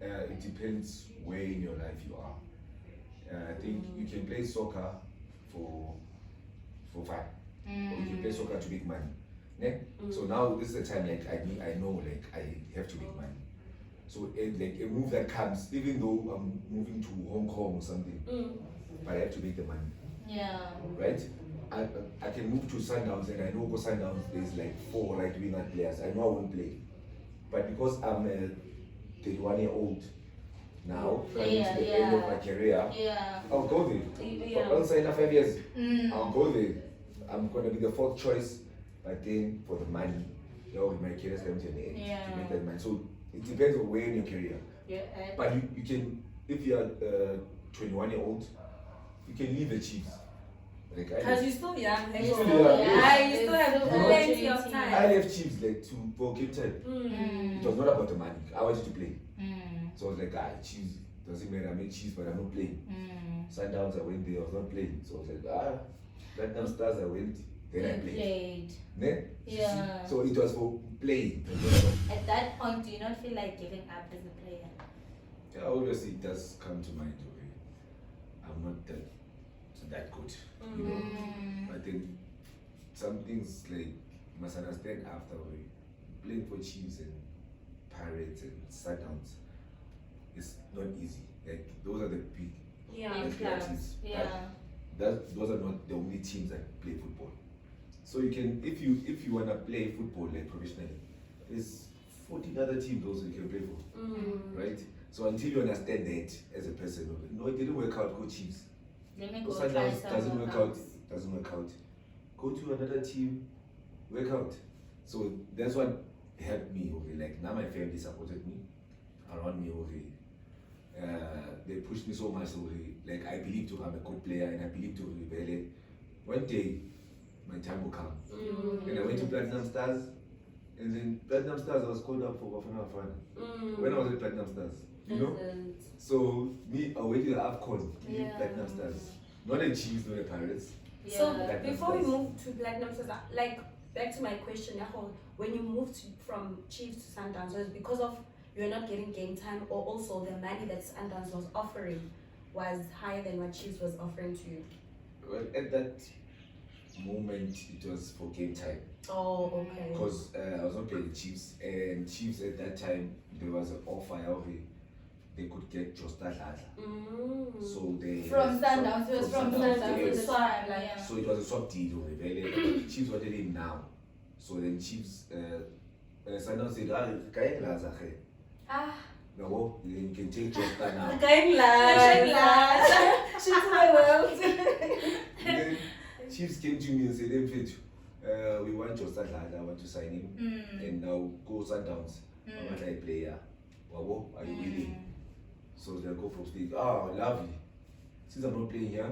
S1: it depends where in your life you are. I think you can play soccer for fun, or you can play soccer to make money. Yeah? So now this is the time like I know like I have to make money. So like a move that comes, even though I'm moving to Hong Kong or something, but I have to make the money.
S3: Yeah.
S1: Right? I can move to Sundowns and I know for Sundowns there's like 4 right winger players. I know I won't play. But because I'm a 31-year-old now, coming to the end of my career, I'll go there. But once in 5 years, I'll go there. I'm gonna be the 4th choice, but then for the money, my career is coming to an end to make that money. So it depends on where in your career. But you can, if you are 21-year-old, you can leave the Chiefs.
S2: Because you're still young.
S1: You still
S2: have plenty of time.
S1: I left Chiefs like for game time. It was not about the money. I wanted to play. So I was like, Chiefs doesn't matter. I made Chiefs, but I'm not playing. Sundowns, I went there. I was not playing. So I was like, Platinum Stars, I went. Then I played. Ne?
S3: Yeah.
S1: So it was for playing.
S3: At that point, do you not feel like giving up as a player?
S1: Yeah, obviously it does come to mind. Okay, I'm not that good, you know. But then some things like you must understand after we playing for Chiefs and Pirates and Sundowns, it's not easy. Like those are the big teams. Those are not the only teams that play football. So you can, if you wanna play football like professionally, there's 14 other teams also you can play for, right? So until you understand that as a person, no, it didn't work out. Go Chiefs. Sometimes doesn't work out. Go to another team, work out. So that's what helped me. Okay, like now my family supported me, around me. Okay, they pushed me so much. Okay, like I believe to I'm a good player and I believe to rebel. One day, my time will come. And I went to Platinum Stars, and then Platinum Stars I was called up for Bafana Bafana. When I was at Platinum Stars, you know. So me, I went to the AFCON, Platinum Stars, not the Chiefs, not the Pirates.
S2: So before we move to Platinum Stars, like back to my question, when you moved from Chiefs to Sundowns, was it because of you're not getting game time, or also the money that Sundowns was offering was higher than what Chiefs was offering to you?
S1: Well, at that moment, it was for game time.
S2: Oh, okay.
S1: Because I was not playing the Chiefs, and Chiefs at that time there was an offer they could get Josta Lala. So they
S3: from Sundowns, it was from Sundowns.
S1: So it was a swap deal. Chiefs wanted him now. So then Chiefs, Sundowns said, no, you can take Josta now.
S2: She's my world.
S1: Then Chiefs came to me and said, we want Josta Lala, I want to sign him. And now go Sundowns. I want a player. Are you willing? So they'll go from stage. Lovely. Since I'm not playing here,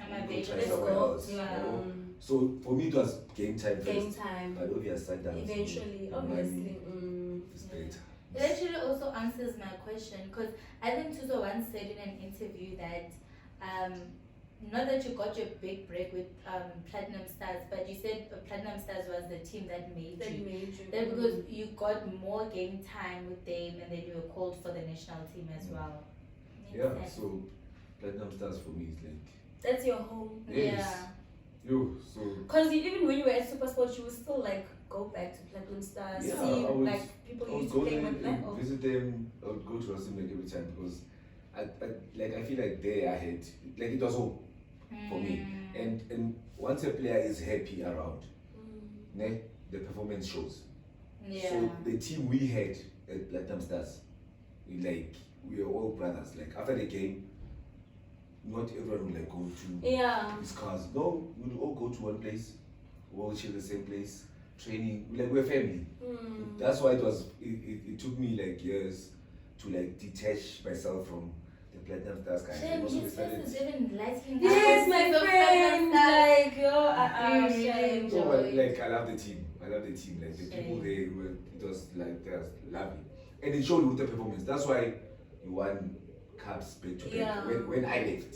S3: I'm
S1: go try
S3: let's
S1: somewhere
S3: go.
S1: else.
S3: Yeah.
S1: You know? So for me, it was game time first.
S2: Game time.
S1: But obvious Sundowns.
S2: Eventually,
S1: the
S2: obviously.
S1: money is better.
S3: It actually also answers my question because I think Thuso once said in an interview that not that you got your big break with Platinum Stars, but you said Platinum Stars was the team that made you. That because you got more game time with them and then you were called for the national team as well. Makes
S1: Yeah,
S3: sense.
S1: so Platinum Stars for me is like.
S2: That's your home.
S1: Yes.
S3: Yeah.
S1: Yo, so.
S2: Because even when you were at SuperSport, you would still like go back to Platinum Stars,
S1: Yeah,
S2: see
S1: I would-
S2: like people
S1: I would
S2: used
S1: go
S2: to play
S1: there
S2: with them.
S1: and visit them. I would go to Rustenburg every time because I feel like there I had like it was home for me. And once a player is happy around, ne, the performance shows.
S3: Yeah.
S1: So the team we had at Platinum Stars, we were all brothers. Like after the game, not everyone would like go to
S2: Yeah.
S1: his cars. No, we'd all go to one place, we all chill the same place, training. Like we're family. That's why it took me like years to like detach myself from the Platinum Stars guys.
S3: Shame,
S1: And also we
S3: his
S1: started-
S3: face is even lighting up.
S2: Yes, my
S3: So
S2: friend. Like,
S3: You
S2: shame.
S3: really
S1: No, but
S3: enjoyed.
S1: like I love the team. Like the people there were. It was like they was lovely, and it showed with the performance. That's why you won cups back to back.
S2: Yeah.
S1: When I left,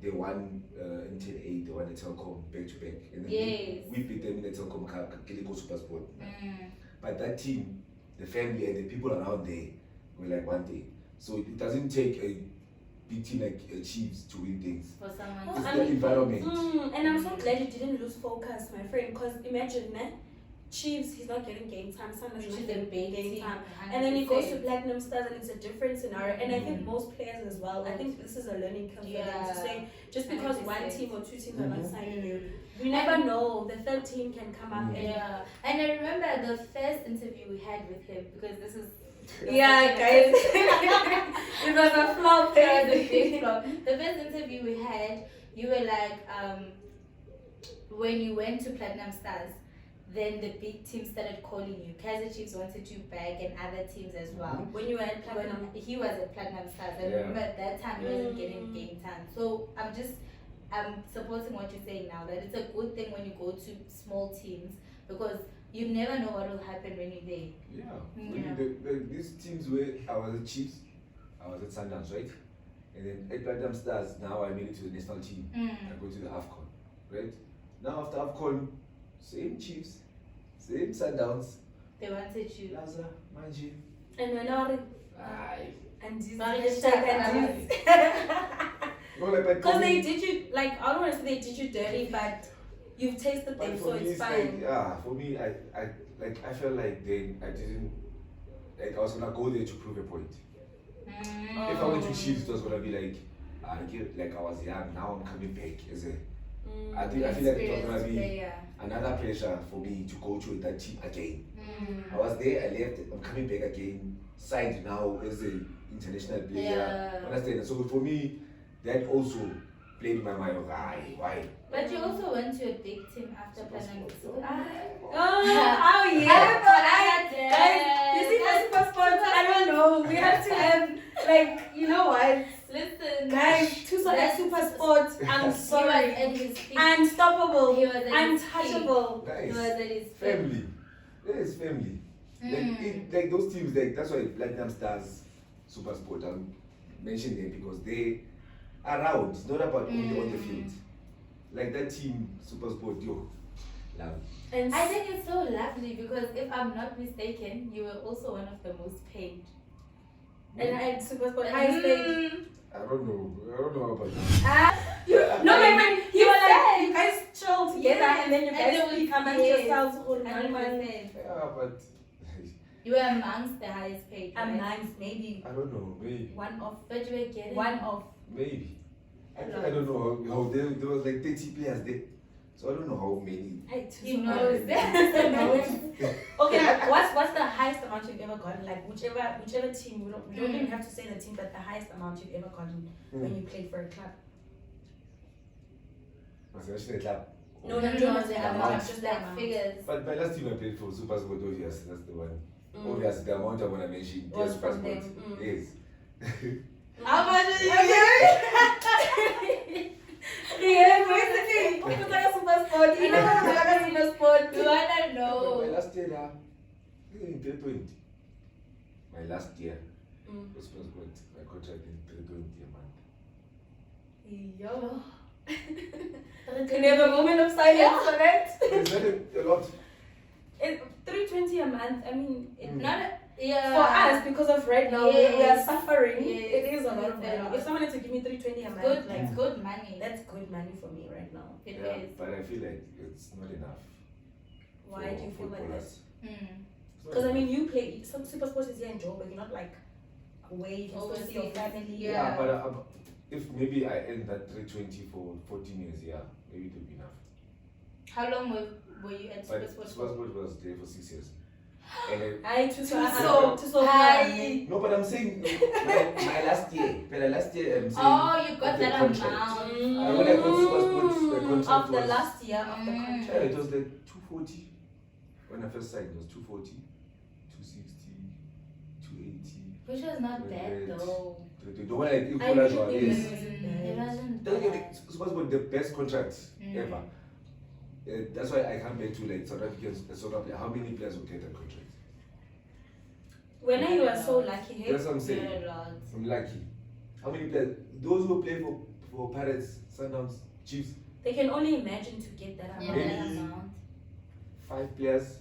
S1: they won in 10-8. They won the Telkom back to back, and then
S3: Yes.
S1: we beat them in the Telkom Cup, Kiliko SuperSport.
S3: Mm.
S1: But that team, the family and the people around there were like one day. So it doesn't take a big team like Chiefs to win things.
S3: For someone
S2: Oh,
S1: It's
S3: to
S1: the environment.
S2: And I'm so glad you didn't lose focus, my friend. Because imagine, Chiefs, he's not getting game time. Sundowns
S3: which
S2: is
S3: is
S2: not
S3: a
S2: getting
S3: big
S2: game
S3: team.
S2: time. And then he goes to
S3: 100%.
S2: Platinum Stars and it's a different scenario. And I think most players as well. I think this is a learning curve for them
S3: Yeah.
S2: to say just because one
S3: 100%.
S2: team or two teams are not signing you, you never know. The third team can come up and
S3: Yeah, and I remember the first interview we had with him because this is
S2: yeah, guys. It was a flop.
S3: it was a big flop. The first interview we had, you were like, when you went to Platinum Stars, then the big team started calling you. Kaizer Chiefs wanted you back and other teams as well.
S2: When you were at Platinum.
S3: When he was at Platinum Stars, I
S1: Yeah.
S3: remember at that time he wasn't getting game time. So I'm supporting what you're saying now, that it's a good thing when you go to small teams because you never know what will happen when you're there.
S1: Yeah.
S3: Yeah.
S1: These teams where I was at Chiefs, I was at Sundowns, right? And then at Platinum Stars, now I made it to the national team. I go to the AFCON, right? Now after AFCON, same Chiefs, same Sundowns.
S3: They wanted you.
S1: Laza, Manji.
S2: And when I
S1: Aye.
S2: and this
S3: Sorry,
S2: hashtag and this.
S1: No, like, but
S2: Because
S1: for
S2: they
S1: me-
S2: did you, like, I don't want to say they did you dirty, but you've tasted
S1: but
S2: them,
S1: for
S2: so
S1: me,
S2: it's
S1: like,
S2: fine.
S1: yeah, for me, I felt like then I didn't, like I was gonna go there to prove a point.
S3: Mm.
S1: If I went to Chiefs, it was gonna be like, I was young, now I'm coming back as a. I feel like it was gonna be
S3: Player.
S1: another pressure for me to go to that team again.
S3: Mm.
S1: I was there, I left, I'm coming back again, signed now as an international player.
S3: Yeah.
S1: Understand? So for me, that also played in my mind of why?
S3: But you also went to a big team after Platinum.
S2: Oh yeah, but guys, you see my SuperSport, I don't know. We have to have, like, you know what?
S3: Listen,
S2: Guys, Thuso at SuperSport, I'm
S3: he was
S2: sorry.
S3: at his peak.
S2: Unstoppable,
S3: He was at his
S2: untouchable.
S3: He
S1: Guys,
S3: was at his peak.
S1: family. There is family. Like those teams, like that's why Platinum Stars, SuperSport, I'm mentioning them because they are around. It's not about only on the field. Like that team, SuperSport, yo, love.
S2: And
S3: I think it's so lovely because if I'm not mistaken, you were also one of the most paid.
S2: and I had SuperSport highest paid.
S1: I don't know about that.
S2: No, my friend, you were like,
S3: said.
S2: you guys chill together
S3: Yes,
S2: and then you
S3: and
S2: guys
S3: then we-
S2: speak amongst
S3: yes.
S2: yourselves.
S3: 100%.
S1: Yeah, but
S3: You were amongst the highest paid.
S2: I'm
S3: right?
S2: nice, maybe
S1: I don't know, maybe.
S2: one of,
S3: But you were getting
S2: one of.
S1: Maybe. I don't know how there was like 30 players there. So I don't know how many.
S3: You know,
S2: Okay, what's the highest amount you've ever gotten? Like whichever team, we don't even have to say the team, but the highest amount you've ever gotten when you played for a club.
S1: Was the national club.
S2: No,
S3: the
S2: amount,
S3: amount,
S2: just the
S3: like
S2: amount.
S3: figures.
S1: But my last team I played for SuperSport, obvious, that's the one. Obvious, the amount I want to mention,
S2: Was
S1: yes,
S2: from
S1: SuperSport.
S2: them.
S1: Yes.
S3: How much did you
S2: Okay.
S3: get?
S1: 320 a month.
S2: Yo. Can you have a moment of silence for that?
S1: Is that a lot?
S2: 320 a month. I mean,
S3: Not
S2: for us, because of right now, we are suffering.
S3: Yes.
S2: It is a lot of money. If someone had to give me 320 a month,
S3: good.
S2: like,
S3: It's good money.
S2: that's good money for me right now.
S3: It
S1: Yeah,
S3: is.
S1: but I feel like it's not enough.
S2: Why do you feel like that?
S1: It's not
S2: Because I
S1: enough.
S2: mean, you play some SuperSport is here in Joburg. You're not like away. You can still see your family.
S1: Yeah, but if maybe I earn that 320 for 14 years, yeah, maybe it would be enough.
S3: How long were you at
S1: But
S3: SuperSport?
S1: SuperSport was there for 6 years. And
S2: I
S3: So high.
S1: no, but I'm saying my last year. I'm saying.
S3: Oh, you got
S1: of the
S3: that
S1: contract.
S3: amount.
S1: When I got SuperSport, the contract
S2: of the
S1: was,
S2: last year of the
S1: yeah,
S2: contract.
S1: it was like 240. When I first signed, it was 240, 260, 280.
S3: Which was not bad though.
S1: The one I
S2: I really
S1: one
S2: think
S1: is.
S2: it wasn't
S3: It
S2: bad.
S3: wasn't
S1: Don't get
S3: bad.
S1: it. SuperSport the best contract ever.
S3: Mm.
S1: That's why I come back to like South Africans, soccer player. How many players will get that contract?
S2: When you are so lucky, hey?
S1: That's what I'm saying.
S3: Very lot.
S1: I'm lucky. How many players? Those who play for Pirates, Sundowns, Chiefs,
S2: They can only imagine to get that
S3: Yeah,
S2: amount.
S3: that
S1: Maybe-
S3: amount.
S1: 5 players,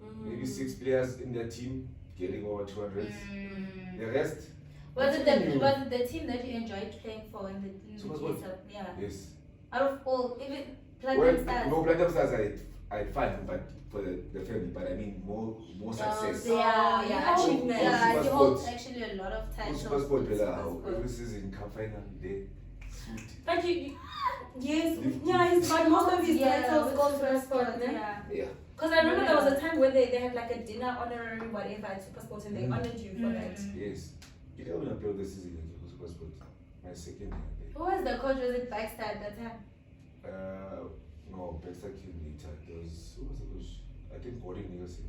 S2: Mm.
S1: maybe 6 players in their team getting over 200s.
S3: Mm.
S1: The rest,
S3: Was it
S1: Continue.
S3: the team that you enjoyed playing for in the
S1: SuperSport.
S3: case of, yeah.
S1: yes.
S3: Out of all, even
S1: Well,
S3: Platinum Stars.
S1: no, Platinum Stars I fun, but for the family. But I mean more success.
S3: Yeah,
S2: Yeah,
S3: achievement.
S2: oh,
S3: Yeah, you
S1: SuperSport.
S3: hold actually a lot of
S1: For
S3: titles.
S1: SuperSport,
S3: with
S1: Bella,
S3: SuperSport.
S1: every season come final day. Sweet.
S2: But yes, yeah, but most of his titles go to SuperSport, ne?
S3: Yeah.
S1: Yeah.
S2: Because I remember there was a time when they had like a dinner honorary whatever at SuperSport and they honored you for that.
S1: Yes. You know when I played the season again for SuperSport, my second year there.
S3: Who was the coach? Was it Baxter at that time?
S1: No, Baxter came later. There was, who was the coach? I think Gordon Nicholson.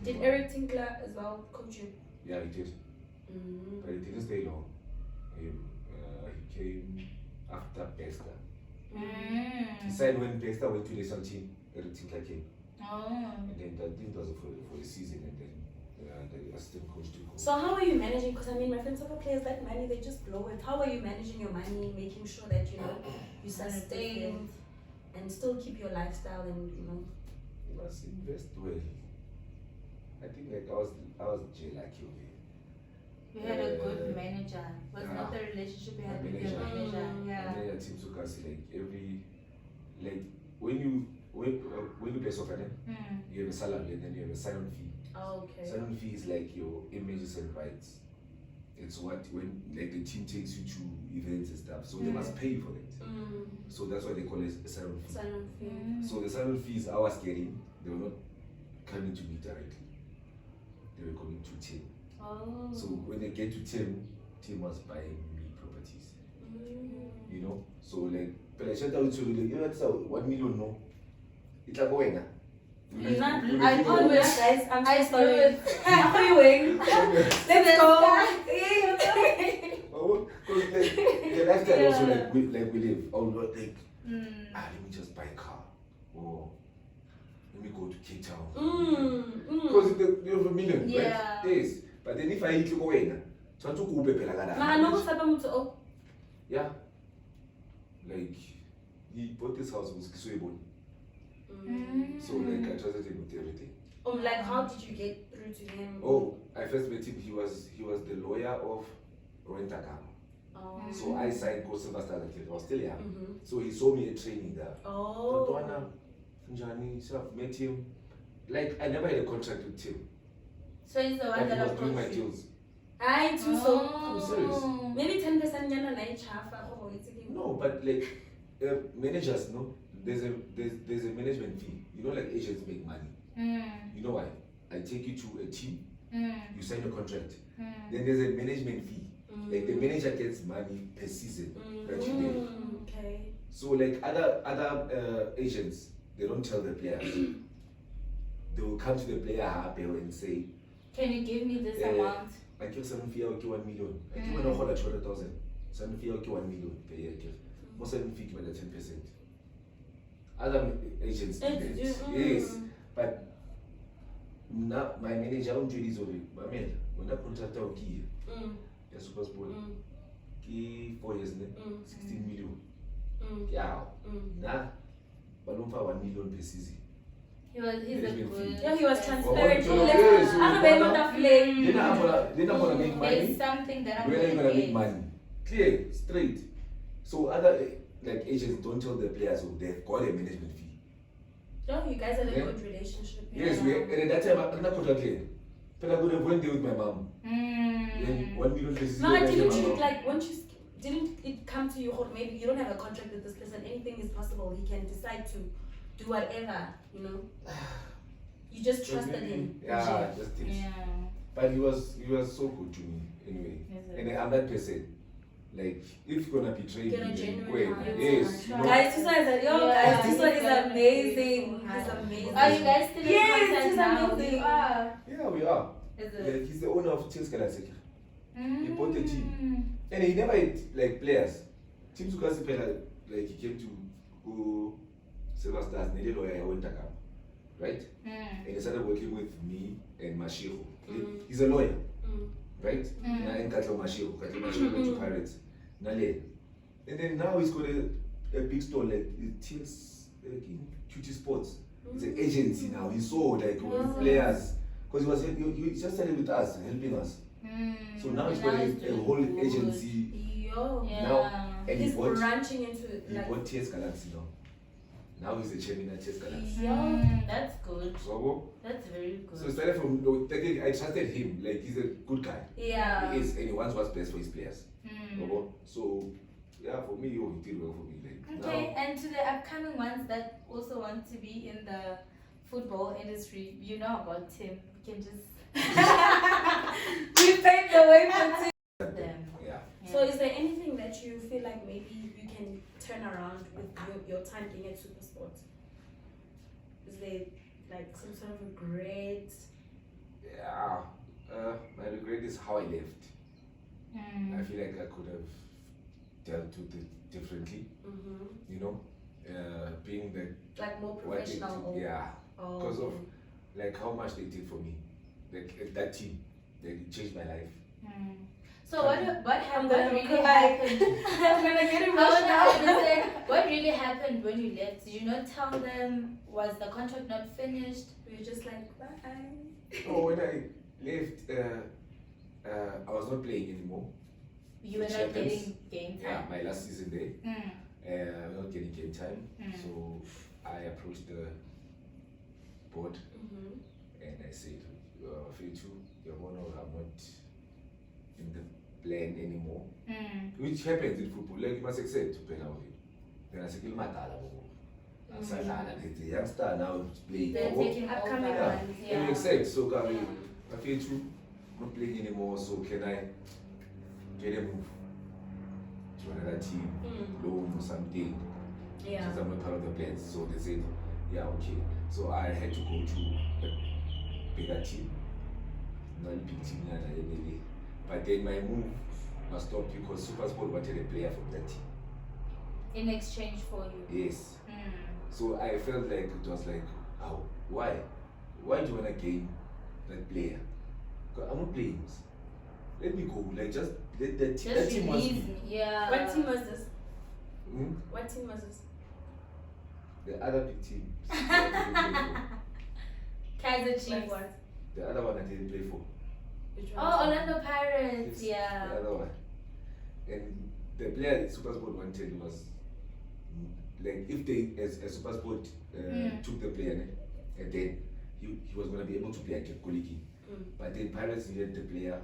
S2: Did Eric Tinkler as well coach you?
S1: Yeah, he did. But he didn't stay long. He came after Baxter. He signed when Baxter went to the national team. Eric Tinkler came.
S3: Oh.
S1: And then I think that was for the season. And then the assistant coach took over.
S2: So how are you managing? Because I mean, my friends soccer players, that money they just blow it. How are you managing your money, making sure that you know you sustain and still keep your lifestyle and you know?
S1: You must invest well. I think like I was lucky over here.
S3: You had a good manager. Was not the relationship you had with your manager? Yeah.
S1: And then team took us like when you play soccer, then you have a salary and then you have a sign-on fee.
S2: Oh, okay.
S1: Sign-on fee is like your images and rights. It's what when like the team takes you to events and stuff, so they must pay you for it. So that's why they call it a sign-on fee.
S2: Sign-on fee.
S1: So the sign-on fees I was getting, they were not coming to me directly. They were coming to Tim.
S2: Oh.
S1: So when they get to Tim was buying me properties. You know? So like, but I shut out to you know, it's 1 million no. It's like going now.
S2: I always guys, I'm
S3: I
S2: so sorry.
S3: do
S2: How are you doing? Let's go.
S1: Because like, the lifestyle also like we live. Oh no, like let me just buy a car. Or let me go to Cape Town. Because you have a million,
S3: Yeah.
S1: right? Yes. But then if I eat go in, so I took Uber
S2: No,
S1: yeah. Like he bought this house with Soweto. So like I trusted him with everything.
S2: like how did you get through to him?
S1: Oh, I first met him. He was the lawyer of Rent-A-Car. So I signed Go Silver Stars until I was still young. So he saw me at training there.
S2: Oh.
S1: Njani, so I've met him. Like I never had a contract with him.
S3: So he's the one
S1: Like he
S3: that
S1: was doing my
S3: approached you.
S1: deals.
S2: I too so.
S1: I'm serious.
S2: Maybe 10% yana na ichafa.
S1: No, but like managers, no. There's a management fee. You know, like agents make money. You know why? I take you to a team. You sign a contract. Then there's a management fee. Like the manager gets money per season that you did.
S2: Okay.
S1: So like other agents, they don't tell the players. They will come to the player and say,
S3: can you give me this amount?
S1: I give some fee, I'll give 1 million. I give an offer 200,000. Some fee, I'll give 1 million per year. Most of them fee give 10%. Other agents do that. Yes. But now my manager won't do this already. But man, when that contract out here, SuperSport, 4 years, 16 million. Yeah.
S2: Mm.
S1: Nah, but don't 1 million per season.
S3: He's a good.
S2: Yeah, he was transparent.
S1: Oh,
S2: Like,
S1: yes,
S2: I'm a member of flame.
S1: Then I'm gonna make money.
S3: There's something that I'm
S1: When are you gonna make
S3: get.
S1: money? Clear, straight. So other like agents don't tell the players so they've got a management fee.
S2: No, you guys had a
S1: Yeah.
S2: good relationship.
S1: Yes, we and at that time I not clear. But I would have went there with my mom. Then 1 million per season.
S2: No,
S1: like,
S2: didn't
S1: my
S2: you
S1: mom.
S2: like once you didn't it come to you or maybe you don't have a contract with this person, anything is possible. He can decide to do whatever, you know. You just trusted him.
S1: Yeah, just this.
S3: Yeah.
S1: But he was so good to me anyway. And I'm that person. Like if you're gonna betray
S2: Get a
S1: me,
S2: genuine
S1: then
S2: heart.
S1: yes. You know?
S2: Guys, Thuso is
S3: Yeah,
S2: guys, Thuso is
S3: he's
S2: amazing.
S3: amazing.
S2: He's amazing.
S3: Are you guys still in
S2: Yes,
S3: contact
S2: he's
S3: now?
S2: amazing.
S3: You are.
S1: Yeah, we are.
S3: Is it?
S1: Like he's the owner of Chelsea Galaxy. He bought the
S3: Mm.
S1: team. And he never had like players. Team Thuso Phala, like he came to go Silver Stars, Nele lawyer I went up. Right? And he started working with me and Mashiro. He's a lawyer, right?
S3: Mm.
S1: And Katlo Mashiro went to Pirates. Nale. And then now he's got a big store like Teals in QT Sports. It's an agency now. He sold like with players. Because he just started with us, helping us. So now he's got a whole agency.
S2: Yo.
S3: Yeah.
S1: Now, and
S2: He's
S1: he bought
S2: branching into
S1: he
S2: like
S1: bought TS Galaxy now. Now he's the chairman at TS Galaxy.
S3: That's good.
S1: So,
S3: That's very good.
S1: so it started from no, technically I trusted him. Like he's a good guy.
S2: yeah.
S1: He is, and he wants what's best for his players.
S3: Mm.
S1: So yeah, for me, he did well for me. Like
S3: Okay, and to the upcoming ones that also want to be in the football industry, you know about Tim. You can just
S2: We paved the way for
S1: now,
S3: them.
S1: yeah.
S2: So is there anything that you feel like maybe you can turn around with your time being at SuperSport? Is there like some sort of regret?
S1: Yeah. My regret is how I left. I feel like I could have dealt with it differently. You know, being the
S2: Like more
S1: what they
S2: professional?
S1: did, yeah.
S2: Oh,
S1: Because of
S2: okay.
S1: like how much they did for me, like that team, they changed my life.
S3: So what
S2: I'm
S3: happened?
S2: gonna
S3: What really
S2: cry.
S3: happened?
S2: I'm gonna get
S3: I want to
S2: emotional.
S3: understand what really happened when you left. Did you not tell them? Was the contract not finished?
S2: We were just like, bye.
S1: Oh, when I left, I was not playing anymore.
S3: You were not
S1: Champions.
S3: getting game
S1: Yeah,
S3: time.
S1: my last season there, I was not getting game time, so I approached the board and I said, Fetu, you're one of I'm not in the plan anymore. Which happens in football, like you must accept to play now. Then I said, kill my dala. The youngster now is playing.
S3: They're taking
S2: Upcoming
S3: over.
S2: ones,
S1: And you accept, so I feel true, not playing anymore, so can I get a move to another team, loan or something?
S2: Yeah.
S1: Since I'm not part of the plans. So they said, yeah, okay. So I had to go to a bigger team, not a big team, but then my move was stopped because SuperSport wanted a player from that team.
S3: In exchange for you.
S1: Yes. So I felt like it was like, oh, why? Why do you want to gain that player? Because I'm not playing. Let me go. Like just let that team. That
S3: Just
S1: team wants
S3: release
S1: me.
S3: me. Yeah.
S2: What team was this?
S1: Hmm?
S2: What team was this?
S1: The other big team.
S3: Kaiser
S2: Like
S3: Chiefs.
S2: what?
S1: The other one I didn't play for.
S2: Which one?
S3: Oh, Orlando Pirates.
S1: Yes,
S3: Yeah.
S1: The other one. And the player that SuperSport wanted was like if they as SuperSport took the player and then he was gonna be able to play at Koliki. But then Pirates needed the player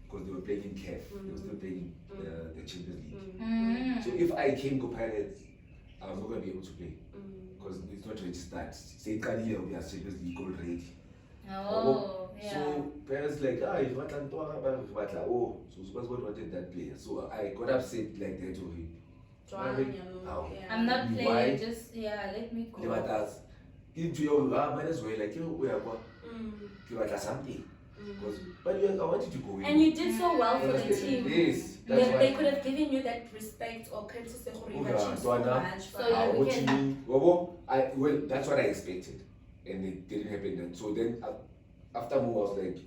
S1: because they were playing in CAF. They were still playing the Champions League. So if I came to Pirates, I was not gonna be able to play because it's not registered. Say Kanye will be a Champions League already.
S3: Oh, yeah.
S1: So parents like, if you want to oh, so SuperSport wanted that player. So I got upset like that to him.
S3: I'm not
S1: Why?
S3: playing, just, let me
S1: They
S3: go.
S1: were asked, into your might as well, like, we are going something. But I wanted to go in.
S2: And you did so well for the
S1: Yes,
S2: team.
S1: yes, that's why.
S2: They could have given you that respect or courtesy for you achieved so much.
S3: So you
S1: what
S3: can-
S1: you mean? Well, that's what I expected. And it didn't happen then. So then, after move, I was like,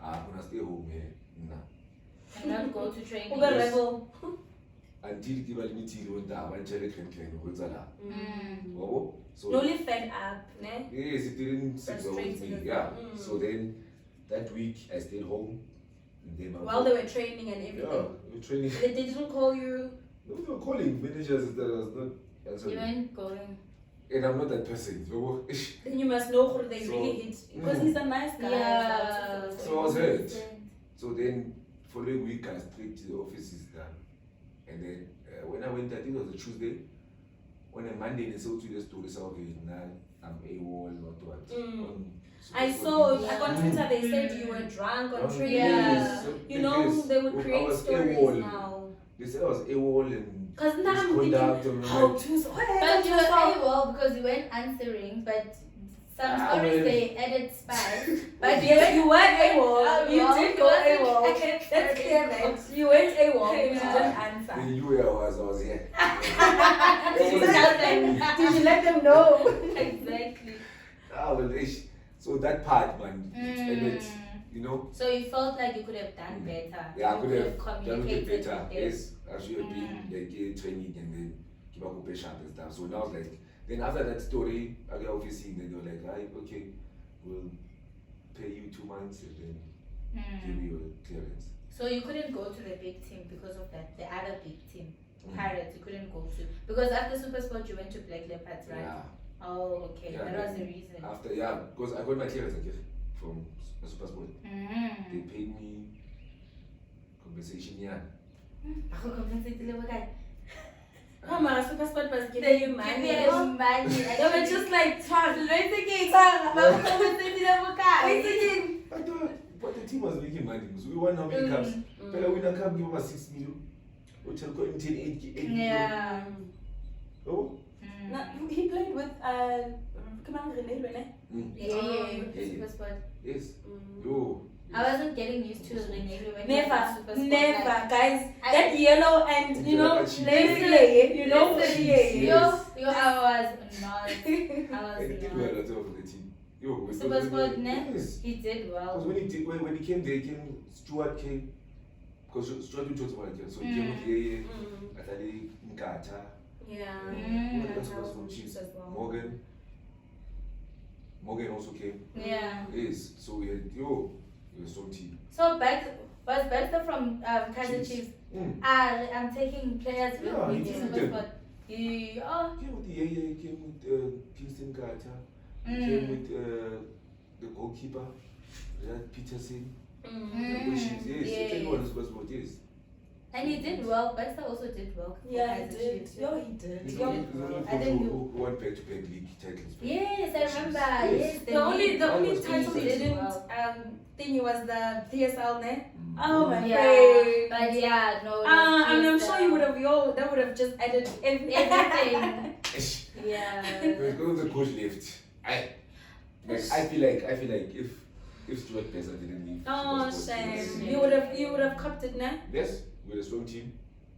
S1: I'm going to stay home here. Nah.
S3: And not go to training.
S2: Uber rebel.
S1: Until ke ba le meeting o nta ba ntse le clan go tsa la.
S3: Mm.
S1: Oh, so
S2: No only fed up, ne?
S1: yes, it didn't sit well with me.
S3: Frustrated.
S1: Yeah. So then that week I stayed home. And then
S2: While they were training and everything.
S1: yeah, we were training.
S2: They didn't call you.
S1: No, they were calling managers that was not
S3: You
S1: answering.
S3: weren't going.
S1: And I'm not that person. So
S2: Then you must know who they
S1: So-
S2: really hit. Because he's a nice guy.
S3: Yeah.
S1: So I was hurt. So then following week I straight to the office is done. And then when I went, I think it was a Tuesday. On a Monday they saw to the story, so okay, now I'm AWOL, what. On
S2: I
S1: SuperSport
S2: saw,
S1: News.
S2: like on Twitter, they said you were drunk on training.
S3: Yeah.
S1: So
S2: You know,
S1: because
S2: they would
S1: I
S2: create
S1: was
S2: stories
S1: AWOL.
S2: now.
S1: They said I was AWOL and
S2: Because now I'm
S1: misconduct
S2: thinking,
S1: and
S2: how
S1: like,
S2: to...
S3: But you were AWOL because you weren't answering, but some stories they added spice. But
S2: Yes, you were AWOL. You
S3: AWOL.
S2: did go AWOL. Let's clear that. You went AWOL. You
S3: Yeah.
S2: didn't answer.
S1: they knew where I was here.
S2: Did you tell them? Did you let them know?
S3: Exactly.
S1: Ah, well, so that part, man, it ended,
S3: Mm.
S1: you know.
S3: So you felt like you could have done better.
S1: Yeah, I
S3: You
S1: could have done it
S3: communicated
S1: better.
S3: with them.
S1: Yes, I should have been like training and then keep up with sharp and stuff. So now it's like, then after that story, I got obviously, then they were like, right, okay, we'll pay you 2 months and then give
S3: Mm.
S1: you a clearance.
S3: So you couldn't go to the big team because of that, the other big team,
S1: Mm.
S3: Pirates, you couldn't go to. Because after SuperSport you went to Black Leopards, right?
S1: Yeah.
S3: Oh, okay,
S1: Yeah,
S3: that was the
S1: then
S3: reason.
S1: After, yeah, because I got my clearance again from SuperSport. They
S3: Mm.
S1: paid me compensation, yeah.
S3: Ako compensated le bakay.
S2: Oh my SuperSport was
S3: They
S2: giving you
S3: give
S2: money.
S3: me money.
S2: They were just like, Charles,
S3: Ako compensated le bakay.
S1: But the team was making money. So we won how many cups? Pela winner cup give us 6 million. Which will go in 10, 8 million.
S3: Yeah.
S1: Oh?
S3: Mm.
S2: No, he played with come on, Renee, Renee.
S3: Yeah,
S1: Yeah.
S3: SuperSport.
S1: Yes. Yo.
S3: I wasn't getting used to Renee when
S2: Never,
S3: SuperSport.
S2: never,
S3: Like,
S2: guys.
S3: I-
S2: That yellow and you know,
S1: Listen,
S2: listen, you know,
S3: listen,
S1: Yes.
S3: I was not.
S1: And he
S3: I
S1: did
S3: was
S1: well
S3: not.
S1: at all for the team. Yo, because
S3: SuperSport,
S1: when
S3: ne?
S1: Yes.
S3: He did
S1: Because
S3: well.
S1: when he came, Stuart came. Because Stuart did Joseph again. So he came with Yeye, Atali, Nkata,
S2: Yeah.
S3: Mm.
S1: that's what from Chiefs. Morgan also came.
S3: Yeah.
S1: Yes. So we had, yo, it was strong team.
S3: So was Baxter from Kaiser
S1: Chiefs.
S3: Chiefs.
S1: Mm.
S3: I'm taking players with
S1: Yeah,
S3: me
S1: he
S3: to
S1: took them.
S3: SuperSport. Oh.
S1: Came with the Yeye, came with Kingston Carter, came
S3: Mm.
S1: with the goalkeeper, Peterson.
S3: Mm.
S1: Yes,
S3: Yes.
S1: everyone was SuperSport, yes.
S3: And he did well. Baxter also did well. for
S2: Yeah, he
S3: Kaiser
S2: did.
S3: Chiefs.
S2: Yo, he did.
S1: He's
S2: Yo,
S1: the only
S3: I
S1: coach
S3: think
S1: who won back-to-back league titles.
S3: Yes, I remember.
S1: Yes.
S3: Yes,
S2: The only
S1: was
S2: title he
S1: decent.
S2: didn't think was the PSL, ne?
S1: Mm.
S2: Oh my
S3: Yeah,
S2: friend.
S3: but yeah, no.
S2: And I'm
S3: yes,
S2: sure you would have that would have just added everything.
S3: everything.
S1: Ish.
S3: Yeah.
S1: Because the coach left. I feel like if Stuart Pessa didn't leave.
S2: Oh
S1: SuperSport,
S2: shame.
S1: yes.
S2: You would have copped it, ne?
S1: Yes, with a strong team,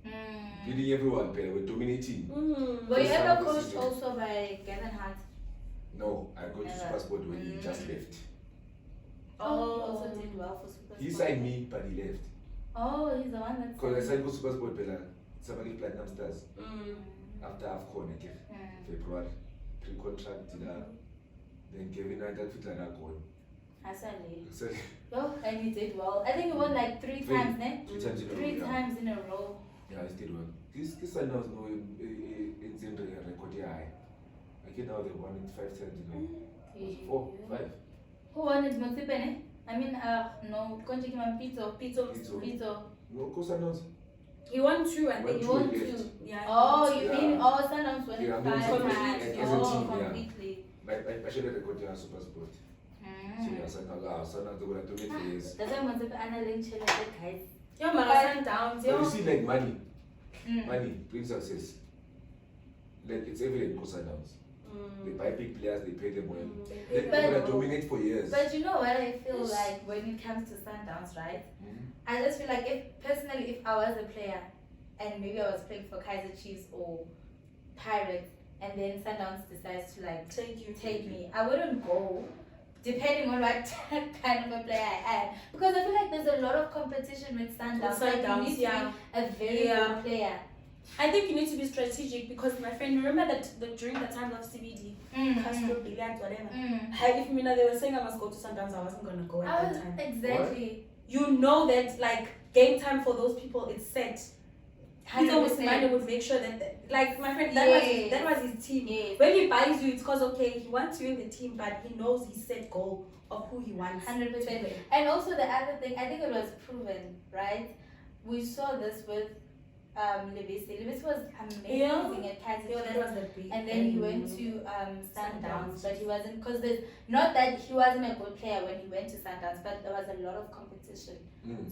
S3: Mm.
S1: beating everyone, but we're dominating.
S3: Were you
S1: First
S3: ever
S1: time this
S3: coached
S1: season.
S3: also by Gavin Hart?
S1: No, I got to
S3: Never.
S1: SuperSport when he just left.
S3: Oh, he also did well for SuperSport.
S1: He signed me, but he left.
S3: Oh, he's the one that.
S1: Because I signed for SuperSport, Bella, somebody Platinum Stars
S2: Mm.
S1: after AFCON again,
S3: Mm.
S1: February, pre-contract, then Kevin I got fit like that goal.
S3: Hasali.
S1: So,
S3: Oh, and he did well. I think he won like three times, ne?
S1: 3 times in a row.
S3: Three
S1: Yeah.
S3: times in a row.
S1: Yeah, I did well. This son now no in Zindri record high. I get now they won it 5 times in a row. Was it 4, 5?
S3: Who won it? Motsipe, ne? I mean, no, Konji Kiman Pito. Pito.
S1: No, because I know.
S2: He won 2, I
S1: Won
S2: think.
S3: He
S1: two,
S3: won
S1: he
S3: two.
S1: left.
S2: Yeah.
S3: Oh, you
S1: Yeah.
S3: mean Sundowns won it
S1: Yeah, I mean,
S3: 5
S2: completely.
S3: times?
S1: As a
S3: Oh,
S1: team, yeah.
S3: completely.
S1: I should have recorded on SuperSport. So yeah, son now they were doing it for years.
S3: That's why Motsipe analyzed Chile, guys.
S2: Yo, Mara Sundowns,
S1: But you
S2: yo.
S1: see, like money
S3: Mm.
S1: brings success. Like it's evident for Sundowns. They buy big players, they pay them well. They
S3: But-
S1: gonna dominate for years.
S3: But you know what I feel like when it comes to Sundowns, right?
S1: Mhm.
S3: I just feel like if I was a player and maybe I was playing for Kaiser Chiefs or Pirates and then Sundowns decides to like
S2: Take you.
S3: take me, I wouldn't go depending on what kind of a player I am. Because I feel like there's a lot of competition with Sundowns. Like you need to be a very good player.
S2: I think you need to be strategic because my friend, remember that during the time of CBD, Castro, billiards, whatever. If they were saying I must go to Sundowns, I wasn't gonna go at that time.
S3: Exactly.
S2: What? You know that like game time for those people it's set. He's always minded would make sure that like my friend that was his team.
S3: Yes.
S2: When he buys you, it's because okay he wants you in the team, but he knows his set goal of who he wants.
S3: 100%. And also the other thing, I think it was proven, right? We saw this with Levis. Levis was amazing at Kaiser.
S2: That was the big.
S3: And then he went to Sundowns, but he wasn't, because there's not that he wasn't a good player when he went to Sundowns, but there was a lot of competition.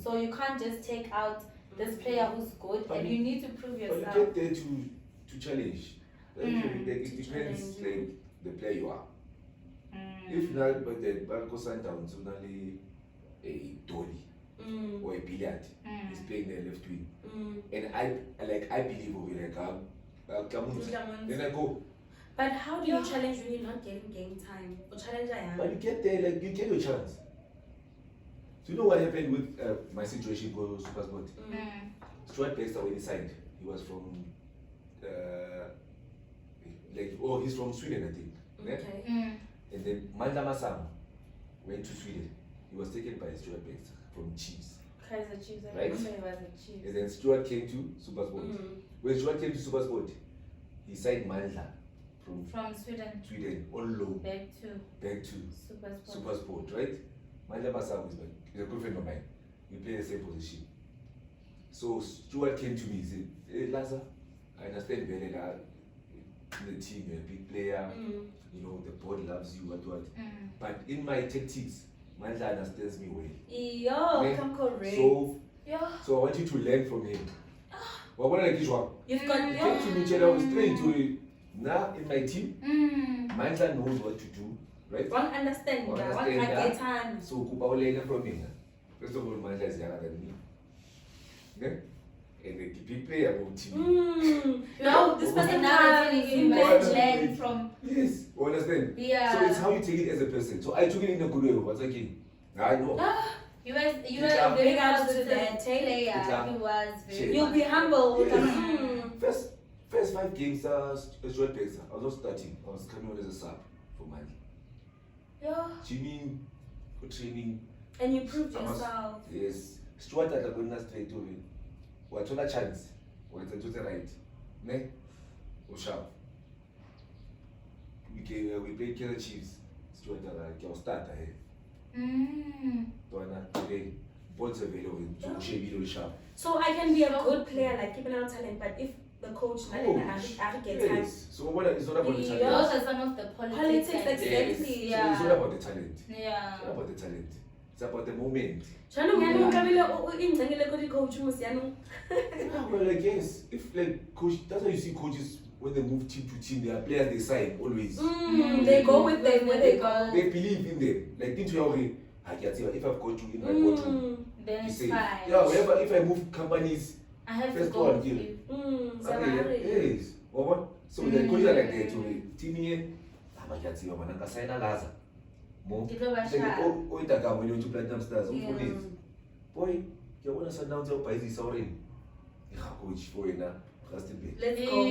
S3: So you can't just take out this player who's good, and you need to prove yourself.
S1: But you get there to challenge. It depends like the player you are. If not, but the Banco Sundowns only a dolly or a billiard is playing their left wing, and I believe over like then I go.
S2: But how do you challenge when you're not getting game time? Or challenge
S1: But you get there, like you get your chance. So you know what happened with my situation for SuperSport? Stuart Baxter when he signed, he was from he's from Sweden, I think.
S2: Okay.
S1: And then Mandla Masam went to Sweden. He was taken by Stuart Baxter from Chiefs.
S3: Kaiser Chiefs, I
S1: Right?
S3: remember he was a Chiefs.
S1: And then Stuart came to SuperSport. When Stuart came to SuperSport, he signed Mandla from Sweden on loan
S3: back to
S1: SuperSport, right? Mandla Masam is a good friend of mine. We play the same position. So Stuart came to me and said, "Hey Laza, I understand very well in the team, you're a big player, you know, the board loves you, what. But in my tactics, Mandla understands me well.
S2: Come correct.
S1: So I want you to learn from him. Well, what like this one?
S2: You've got
S1: He came to me, and I was straight to it. Now in my team, Mandla knows what to do, right?
S2: One understand that. Time.
S1: So Kupa will learn from him. First of all, Mandla is younger than me. And the big player of team.
S2: No, this person now
S3: learn from.
S1: Yes, you understand?
S3: Yeah.
S1: So it's how you take it as a person. So I took it in a good way. What's okay? I know.
S3: You were a very positive player.
S1: He
S3: was very.
S2: You'll be humble.
S1: Yes. First 5 games, Stuart Baxter, I was not starting. I was coming on as a sub for money. Jimmy for training.
S2: And you proved yourself.
S1: Yes. Stuart at the goodness straight to it. What's on a chance? What's to the right? Ne? Sharp. We played Kaiser Chiefs. Stuart at our start ahead. Today, both available. So she sharp.
S2: So I can be a good player, like keeping out talent, but if the coach I get time.
S1: So what it's not about the talent.
S3: Those are some of the politics
S2: exactly.
S1: So it's not about the talent.
S3: Yeah.
S1: It's not about the talent. It's about the moment. Well, like yes, if like coach, that's why you see coaches when they move team to team, their players they sign always.
S2: They go with them where they go.
S1: They believe in them. Like into your way, I can tell if I've got you in my boardroom,
S3: then it's
S1: say,
S3: fine.
S1: yeah, whenever if I move companies,
S3: I have
S1: first
S3: to go with
S1: deal.
S3: you.
S1: Yes. So the coaches are like that to team in. I can tell you, man, sign a Laza. More. Oh, ita kama when you Platinum Stars, boy, you want to sit down to buy this already. Coach, boy, na.
S2: Let's go.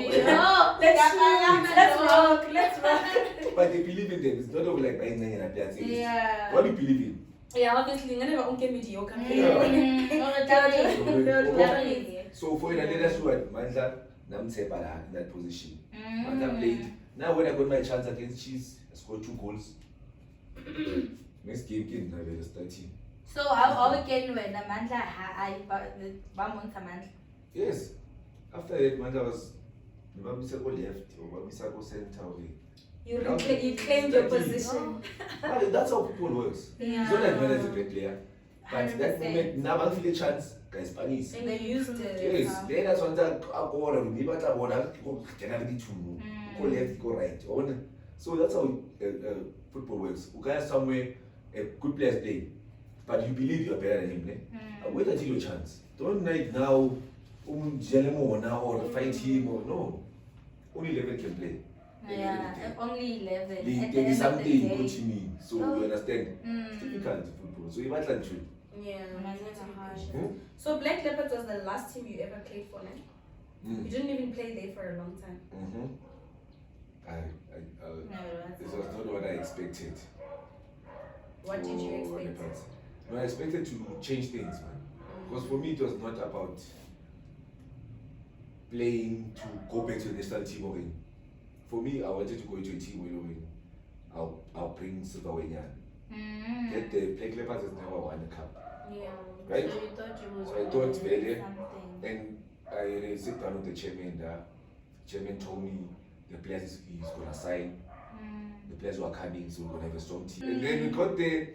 S2: Let's rock.
S1: But they believe in them. It's not over like buying a player.
S3: Yeah.
S1: What do you believe in?
S2: Yeah, obviously, I never get mediocre.
S1: So for the leaders who had Mandla, Namtsepala in that position. Mandla played. Now when I got my chance against Chiefs, I scored 2 goals. Next game, I was 13.
S3: So how again when Mandla
S1: Yes. After that, Mandla was Misako left or Misako center.
S2: You claimed your position.
S1: That's how football works.
S3: Yeah.
S1: It's not like Mandla is a great player. But that moment, now I feel a chance, guys, Spanish.
S2: And they used it.
S1: Yes, then that's one that I go on, maybe I go left, go right. So that's how football works. You guys somewhere a good players play, but you believe you are better than him. Wait until your chance. Don't like now, or fight him or no. Only 11 can play.
S3: Yeah, only 11. At the
S1: There
S3: end
S1: is
S3: of the
S1: something
S3: day.
S1: coaching, so you understand. It's difficult in football. So you might learn to.
S2: Yeah,
S1: Hmm?
S2: So Black Leopards was the last team you ever played for, right?
S1: Mm.
S2: You didn't even play there for a long time.
S1: Mm-hmm. This was not what I expected.
S2: What did you
S1: for
S2: expect?
S1: Leopards. No, I expected to change things, man. Because for me, it was not about playing to go back to the national team or win. For me, I wanted to go into a team where I'll bring silver win. That the Black Leopards has never won a cup.
S2: Yeah.
S1: Right?
S3: So you thought you would
S1: So I thought very,
S3: something.
S1: and I sit down with the chairman. The chairman told me the players he's gonna sign, the players who are coming, so we're gonna have a strong team. And then we got there.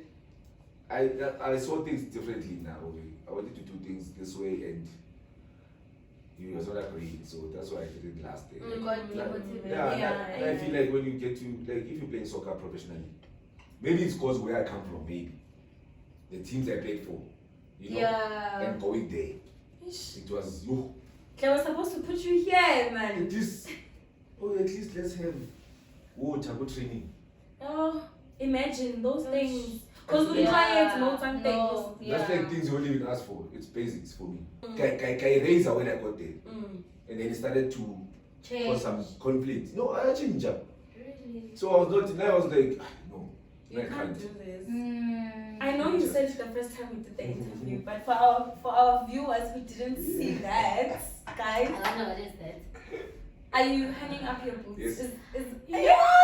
S1: I saw things differently now. I wanted to do things this way, and he was not agreeing. So that's why I didn't last there.
S3: You got demotivated.
S1: And I feel like when you get to if you're playing soccer professionally, maybe it's because where I come from, maybe the teams I played for, and going there, it was
S2: They were supposed to put you here, man.
S1: at least let's have water, go training.
S2: Oh, imagine those things. Because with clients, no something.
S1: That's like things you only even ask for. It's basics for me. I raised when I got there, and then it started to cause some conflict. No, I changed up.
S3: Really?
S1: So I was not. Now I was like, no,
S2: You
S1: I
S2: can't
S1: can't.
S2: do this.
S3: I
S2: I know you said it the first time we did the interview, but for our viewers who didn't see that, guys,
S3: I don't know what is that.
S2: are you hanging up your boots?
S1: Yes.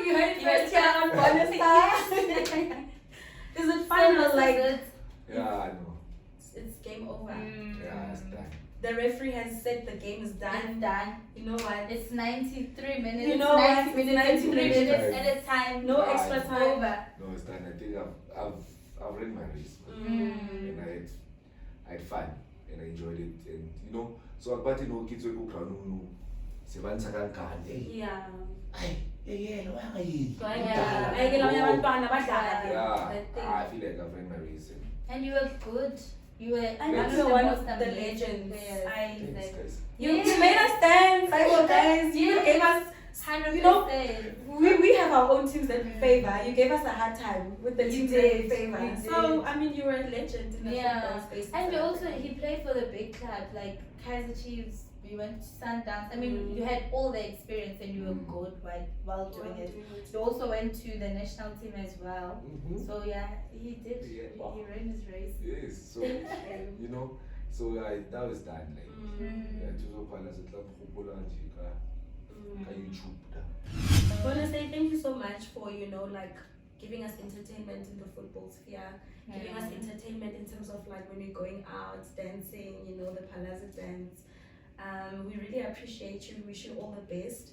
S2: You heard it first here on Bonus Stars. Is it final? Like
S1: Yeah, I know.
S2: it's game over.
S1: Yeah, it's done.
S2: The referee has said the game is done.
S3: I'm done.
S2: You know what?
S3: It's 93 minutes.
S2: You know what?
S3: 90
S2: It's
S3: minutes,
S2: 93
S3: minutes at a time.
S2: No extra
S3: It's
S2: time.
S3: over.
S1: No, it's done. I think I've ran my race, and I had fun and I enjoyed it, and so but kids will go no sebanza kankane.
S2: Yeah.
S1: Yeah,
S2: I get abantwana badlala ke.
S1: yeah.
S2: That thing.
S1: I feel like I've ran my race.
S3: And you were good. You were
S2: I
S1: know
S2: you're one of
S3: most
S2: the
S3: amazing
S2: legends.
S3: players.
S1: Thanks, guys.
S2: You made us dance, guys. You gave us
S3: 100%.
S2: we have our own teams that we favor. You gave us a hard time with the
S3: You
S2: teams
S3: did,
S2: that we favor.
S3: you
S2: So
S3: did.
S2: I mean, you were a legend in the football space.
S3: And also he played for the big club like Kaiser Chiefs. You went to Sundowns. I mean, you had all the experience and you were good while doing it. You also went to the national team as well. So yeah, he did.
S1: Yeah.
S3: He ran his race.
S1: Yes, so so that was done. Like Thuso Phala se tla gopola nje ka YouTube.
S2: I want to say thank you so much for giving us entertainment in the football sphere, giving us entertainment in terms of when we're going out dancing, the Palazzo dance. We really appreciate you. Wish you all the best.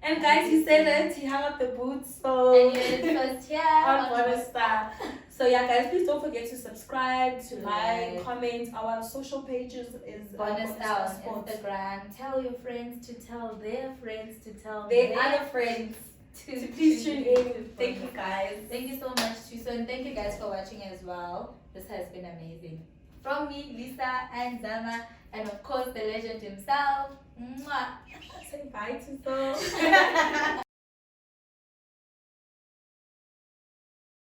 S2: And guys, he said it. He hung up the boots. So
S3: And you're the first here
S2: on Bonus Star. So yeah, guys, please don't forget to subscribe, to like, comment. Our social pages is
S3: Bonus Star on
S2: Sport.
S3: Instagram. Tell your friends to tell their friends to tell
S2: Their
S3: their
S2: other friends to please tune in. Thank you, guys.
S3: Thank you so much, Thuso, and thank you guys for watching as well. This has been amazing. From me, Lisa, and Zama, and of course the legend himself. Mwah.
S2: Say bye to